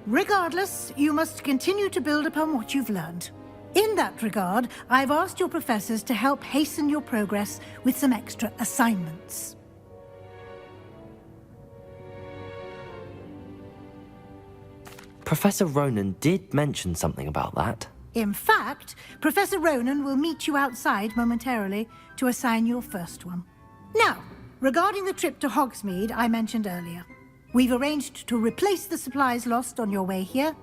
Regardless, you must continue to build upon what you've learned. In that regard, I've asked your professors to help hasten your progress with some extra assignments. Professor Ronan did mention something about that. In fact, Professor Ronan will meet you outside momentarily to assign your first one. Now, regarding the trip to Hogsmeade I mentioned earlier, we've arranged to replace the supplies lost on your way here,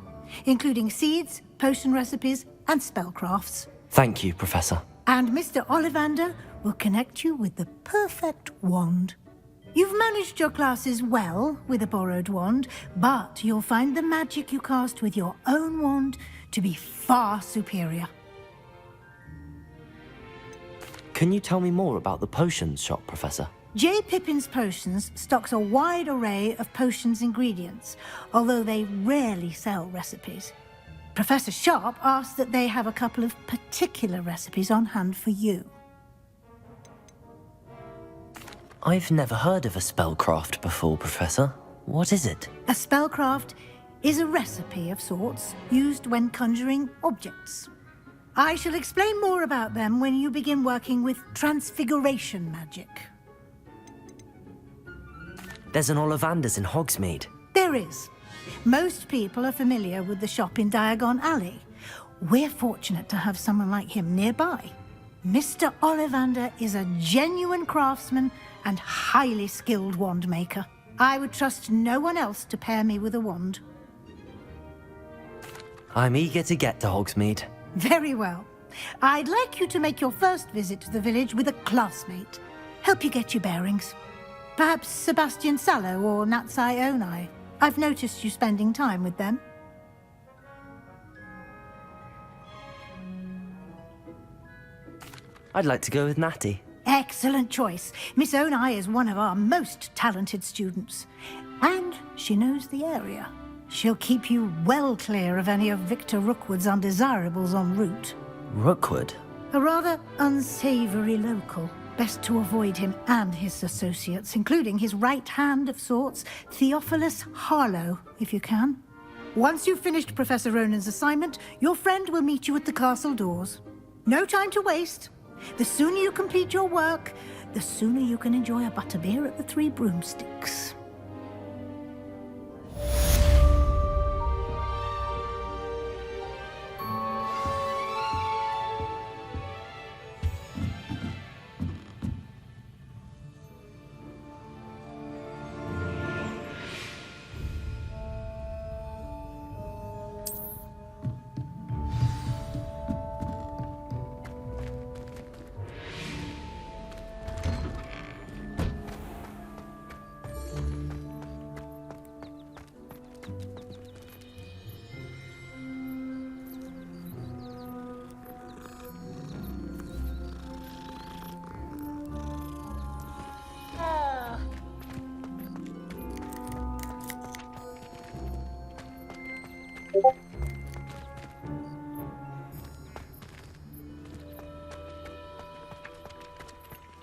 including seeds, potion recipes, and spellcrafts. Thank you, Professor. And Mr. Ollivander will connect you with the perfect wand. You've managed your classes well with a borrowed wand, but you'll find the magic you cast with your own wand to be far superior. Can you tell me more about the potions shop, Professor? J. Pippin's Potions stocks a wide array of potions ingredients, although they rarely sell recipes. Professor Sharp asked that they have a couple of particular recipes on hand for you. I've never heard of a spellcraft before, Professor. What is it? A spellcraft is a recipe of sorts used when conjuring objects. I shall explain more about them when you begin working with transfiguration magic. There's an Ollivander's in Hogsmeade. There is. Most people are familiar with the shop in Diagon Alley. We're fortunate to have someone like him nearby. Mr. Ollivander is a genuine craftsman and highly skilled wand maker. I would trust no one else to pair me with a wand. I'm eager to get to Hogsmeade. Very well. I'd like you to make your first visit to the village with a classmate. Help you get your bearings. Perhaps Sebastian Sallow or Natsai Onai. I've noticed you spending time with them. I'd like to go with Natty. Excellent choice. Miss Onai is one of our most talented students. And she knows the area. She'll keep you well clear of any of Victor Rookwood's undesirables en route. Rookwood? A rather unsavory local. Best to avoid him and his associates, including his right hand of sorts, Theophilus Harlow, if you can. Once you've finished Professor Ronan's assignment, your friend will meet you at the castle doors. No time to waste. The sooner you complete your work, the sooner you can enjoy a butterbeer at the Three Broomsticks.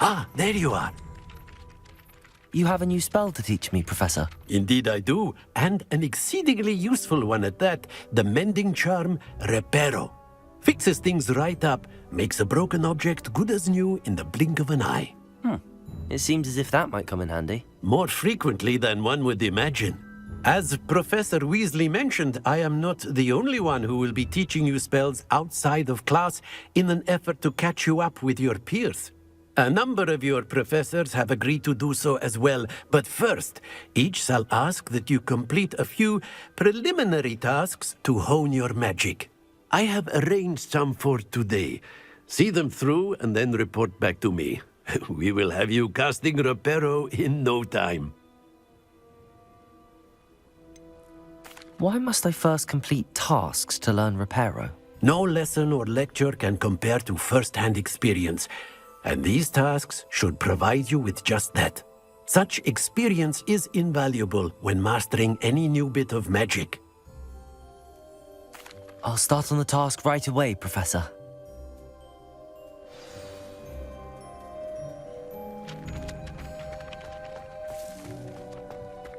Ah, there you are. You have a new spell to teach me, Professor. Indeed I do, and an exceedingly useful one at that. The mending charm, Reparo. Fixes things right up, makes a broken object good as new in the blink of an eye. It seems as if that might come in handy. More frequently than one would imagine. As Professor Weasley mentioned, I am not the only one who will be teaching you spells outside of class in an effort to catch you up with your peers. A number of your professors have agreed to do so as well, but first, each shall ask that you complete a few preliminary tasks to hone your magic. I have arranged some for today. See them through and then report back to me. We will have you casting Reparo in no time. Why must I first complete tasks to learn Reparo? No lesson or lecture can compare to first-hand experience, and these tasks should provide you with just that. Such experience is invaluable when mastering any new bit of magic. I'll start on the task right away, Professor.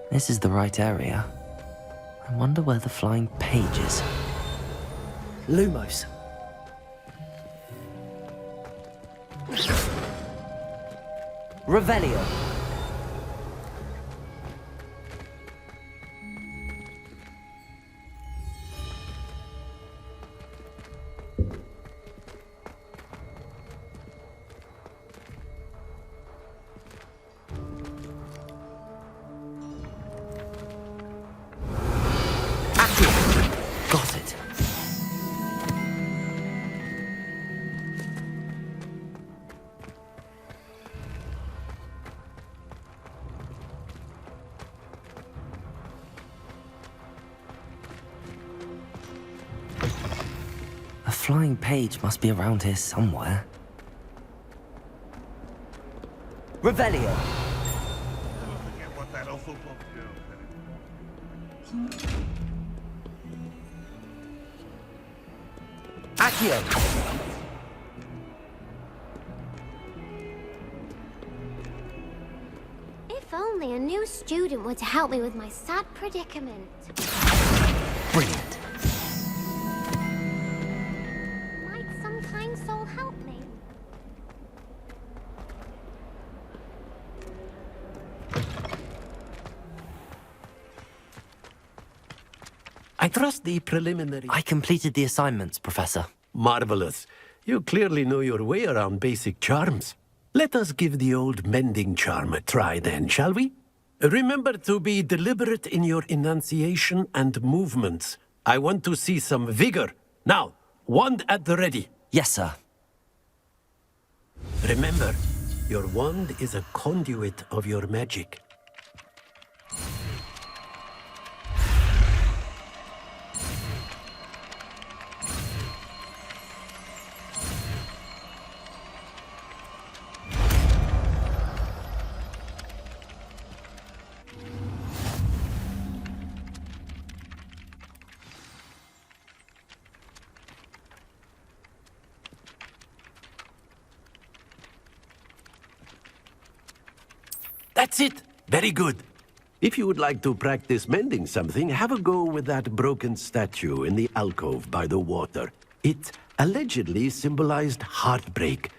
This is the right area. I wonder where the flying page is. Lumos. Revelio. Got it. A flying page must be around here somewhere. Revelio. Never forget what that awful book did. Accio. If only a new student were to help me with my sad predicament. Brilliant. Might some kind soul help me? I trust the preliminary... I completed the assignments, Professor. Marvelous. You clearly know your way around basic charms. Let us give the old mending charm a try then, shall we? Remember to be deliberate in your enunciation and movements. I want to see some vigor. Now, wand at the ready. Yes, sir. Remember, your wand is a conduit of your magic. That's it. Very good. If you would like to practice mending something, have a go with that broken statue in the alcove by the water. It allegedly symbolized heartbreak.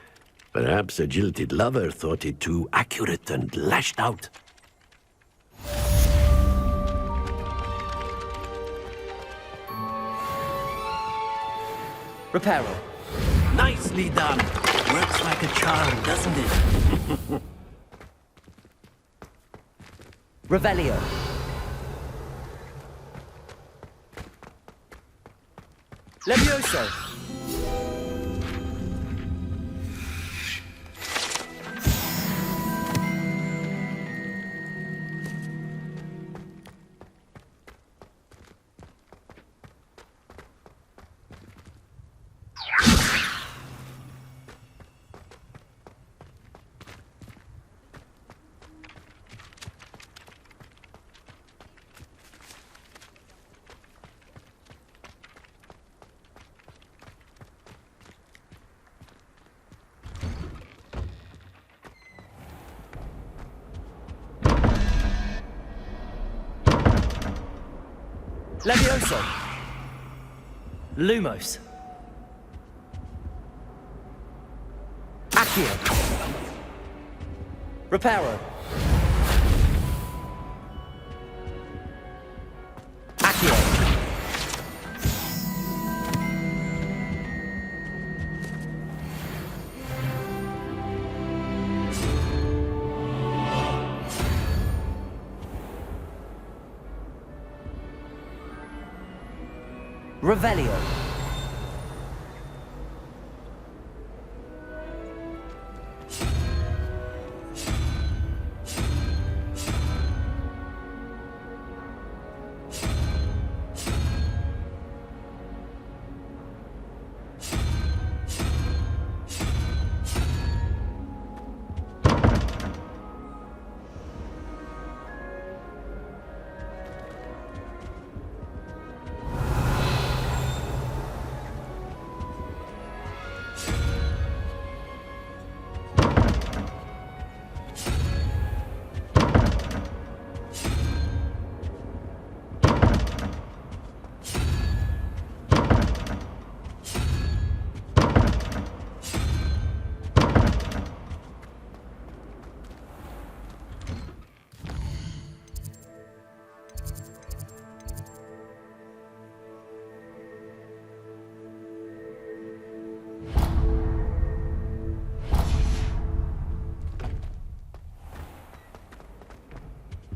Perhaps a jilted lover thought it too accurate and lashed out. Reparo. Nicely done. Works like a charm, doesn't it? Revelio. Levioso. Levioso. Lumos. Accio. Reparo. Accio. Revelio.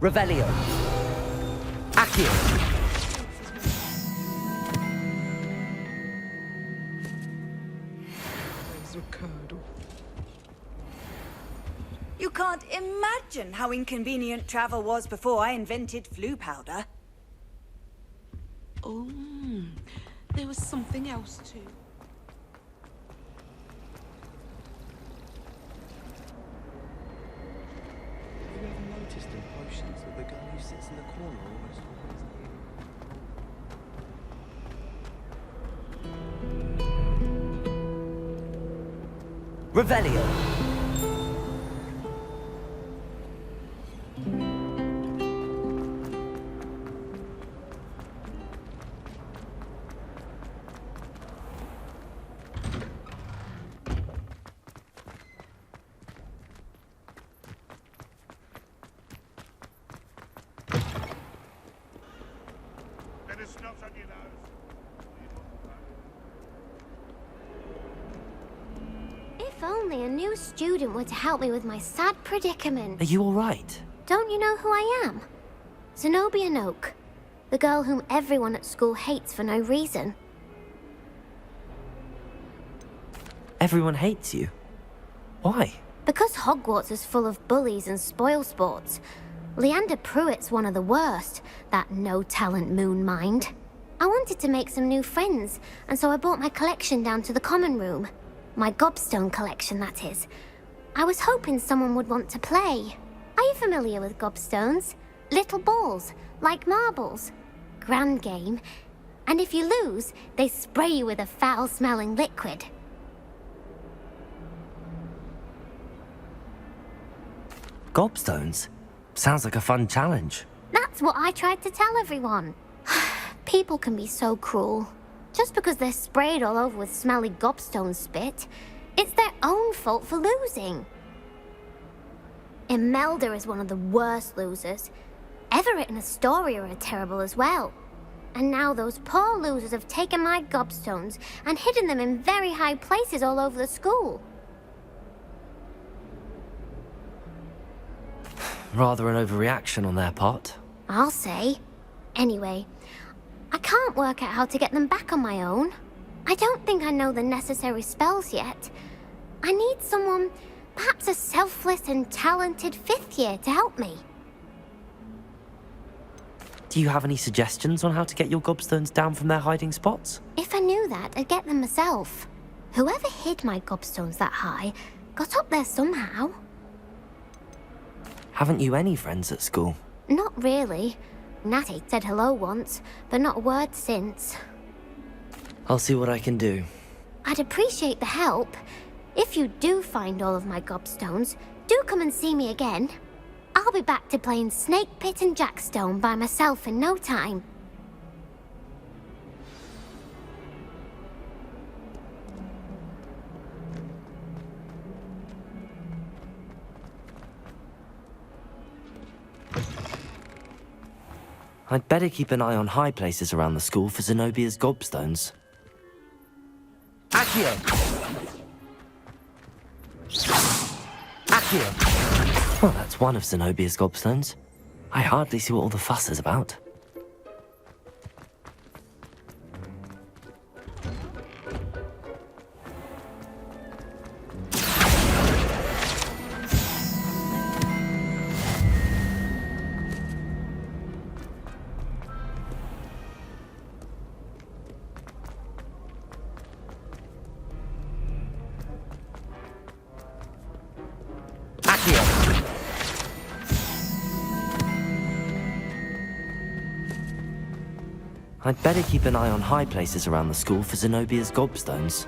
Revelio. Accio. You can't imagine how inconvenient travel was before I invented flu powder. Oh, there was something else too. Have you ever noticed in potions that the guy who sits in the corner almost always Revelio. If only a new student were to help me with my sad predicament. Are you all right? Don't you know who I am? Zenobia Noak, the girl whom everyone at school hates for no reason. Everyone hates you. Why? Because Hogwarts is full of bullies and spoilsports. Leander Pruitt's one of the worst, that no-talent moon mind. I wanted to make some new friends, and so I brought my collection down to the common room. My gobstone collection, that is. I was hoping someone would want to play. Are you familiar with gobstones? Little balls, like marbles. Grand game. And if you lose, they spray you with a foul-smelling liquid. Gobstones? Sounds like a fun challenge. That's what I tried to tell everyone. People can be so cruel. Just because they're sprayed all over with smelly gobstone spit, it's their own fault for losing. Imelda is one of the worst losers. Everett and Astoria are terrible as well. And now those poor losers have taken my gobstones and hidden them in very high places all over the school. Rather an overreaction on their part. I'll say. Anyway, I can't work out how to get them back on my own. I don't think I know the necessary spells yet. I need someone, perhaps a selfless and talented fifth year to help me. Do you have any suggestions on how to get your gobstones down from their hiding spots? If I knew that, I'd get them myself. Whoever hid my gobstones that high got up there somehow. Haven't you any friends at school? Not really. Natty said hello once, but not a word since. I'll see what I can do. I'd appreciate the help. If you do find all of my gobstones, do come and see me again. I'll be back to playing Snake Pit and Jackstone by myself in no time. I'd better keep an eye on high places around the school for Zenobia's gobstones. Accio! Accio! Well, that's one of Zenobia's gobstones. I hardly see what all the fuss is about. I'd better keep an eye on high places around the school for Zenobia's gobstones.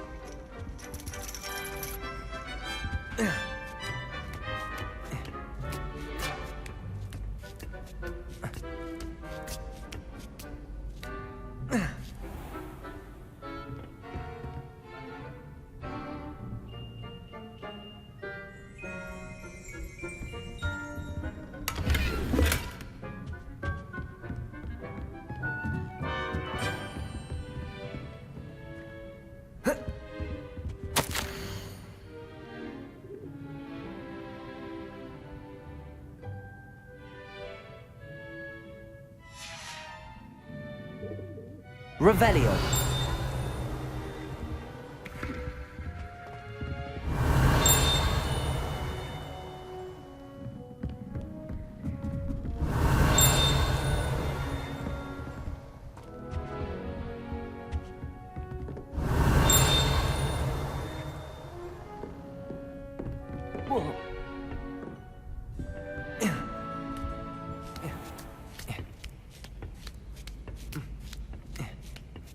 Revelio.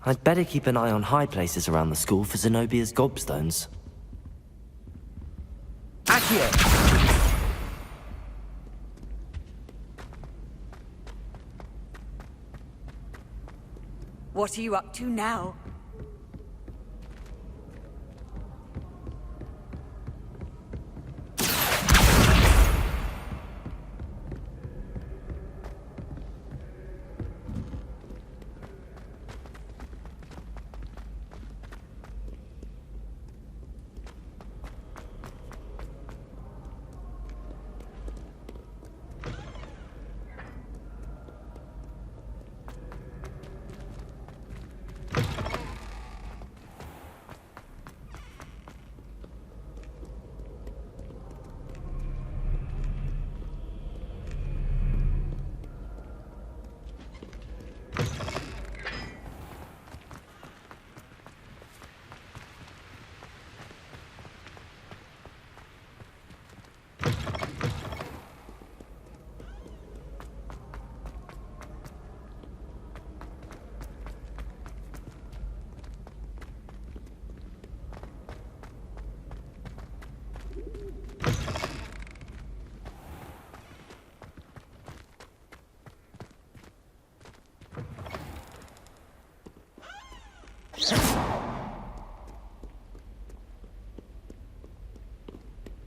I'd better keep an eye on high places around the school for Zenobia's gobstones. Accio! What are you up to now?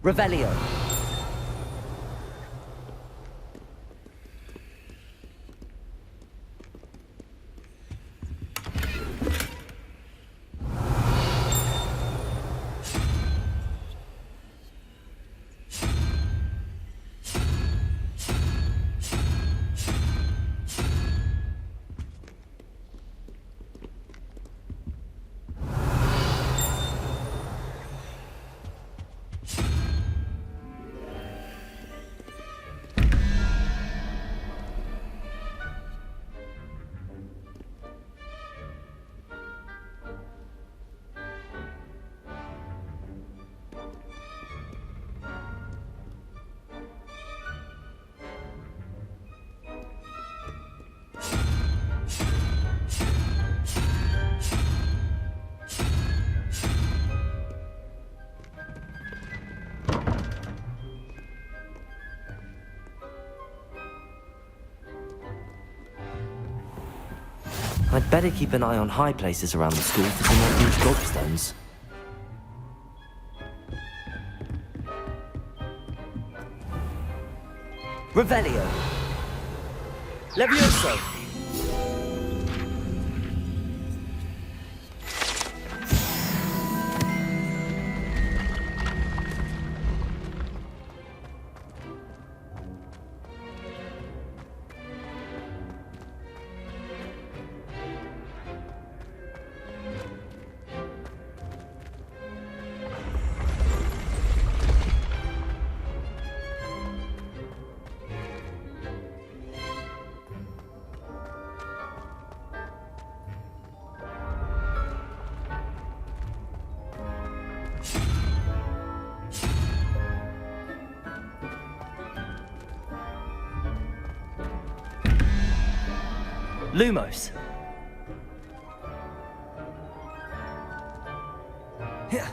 Revelio. I'd better keep an eye on high places around the school for Zenobia's gobstones. Revelio. Levioso. Lumos. Yeah.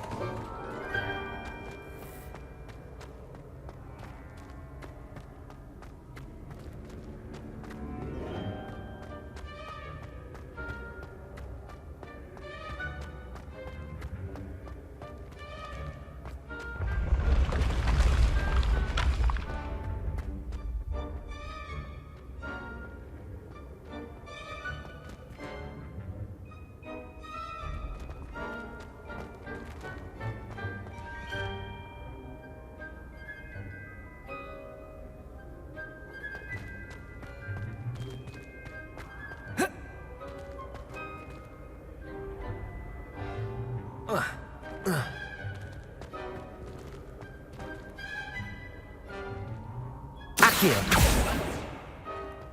Accio.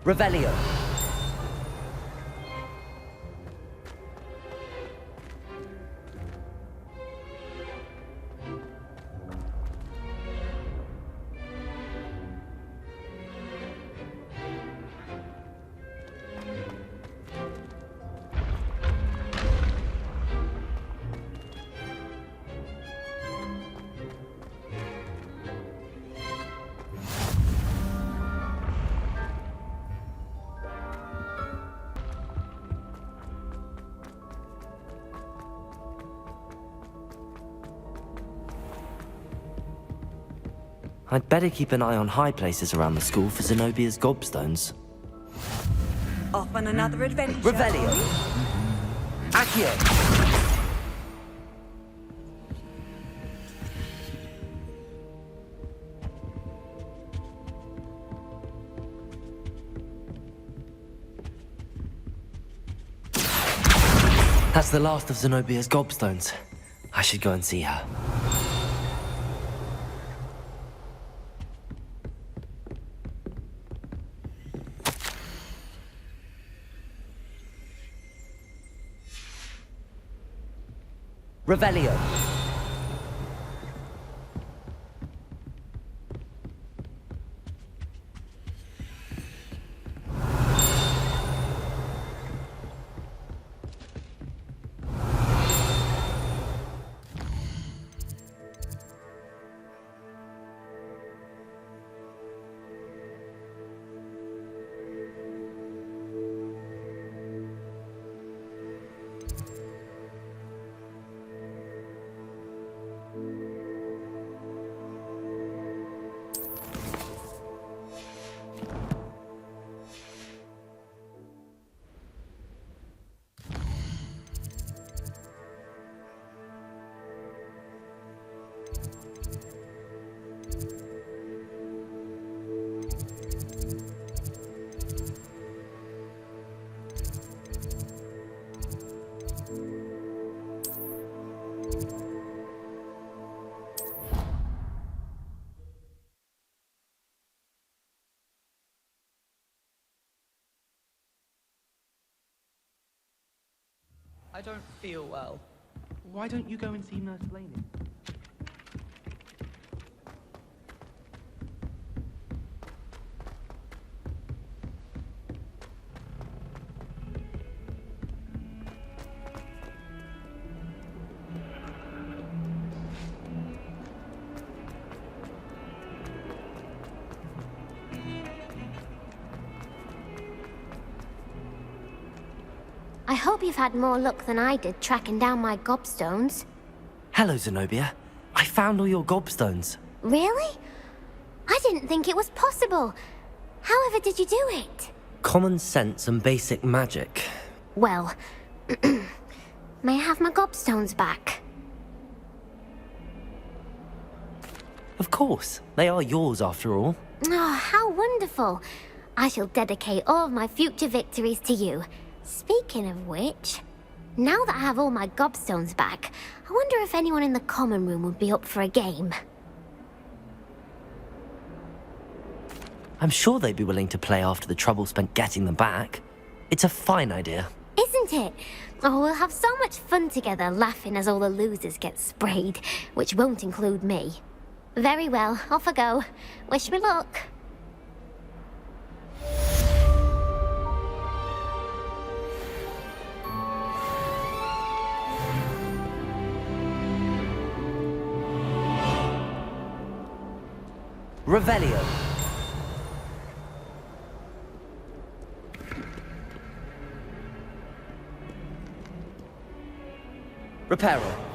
Revelio. I'd better keep an eye on high places around the school for Zenobia's gobstones. Off on another adventure. Revelio. Accio. That's the last of Zenobia's gobstones. I should go and see her. Revelio. I don't feel well. Why don't you go and see Nurse Blaney? I hope you've had more luck than I did tracking down my gobstones. Hello, Zenobia. I found all your gobstones. Really? I didn't think it was possible. However did you do it? Common sense and basic magic. Well, may I have my gobstones back? Of course. They are yours after all. Oh, how wonderful. I shall dedicate all of my future victories to you. Speaking of which, now that I have all my gobstones back, I wonder if anyone in the common room would be up for a game. I'm sure they'd be willing to play after the trouble spent getting them back. It's a fine idea. Isn't it? Oh, we'll have so much fun together laughing as all the losers get sprayed, which won't include me. Very well, off I go. Wish me luck. Revelio. Reparo.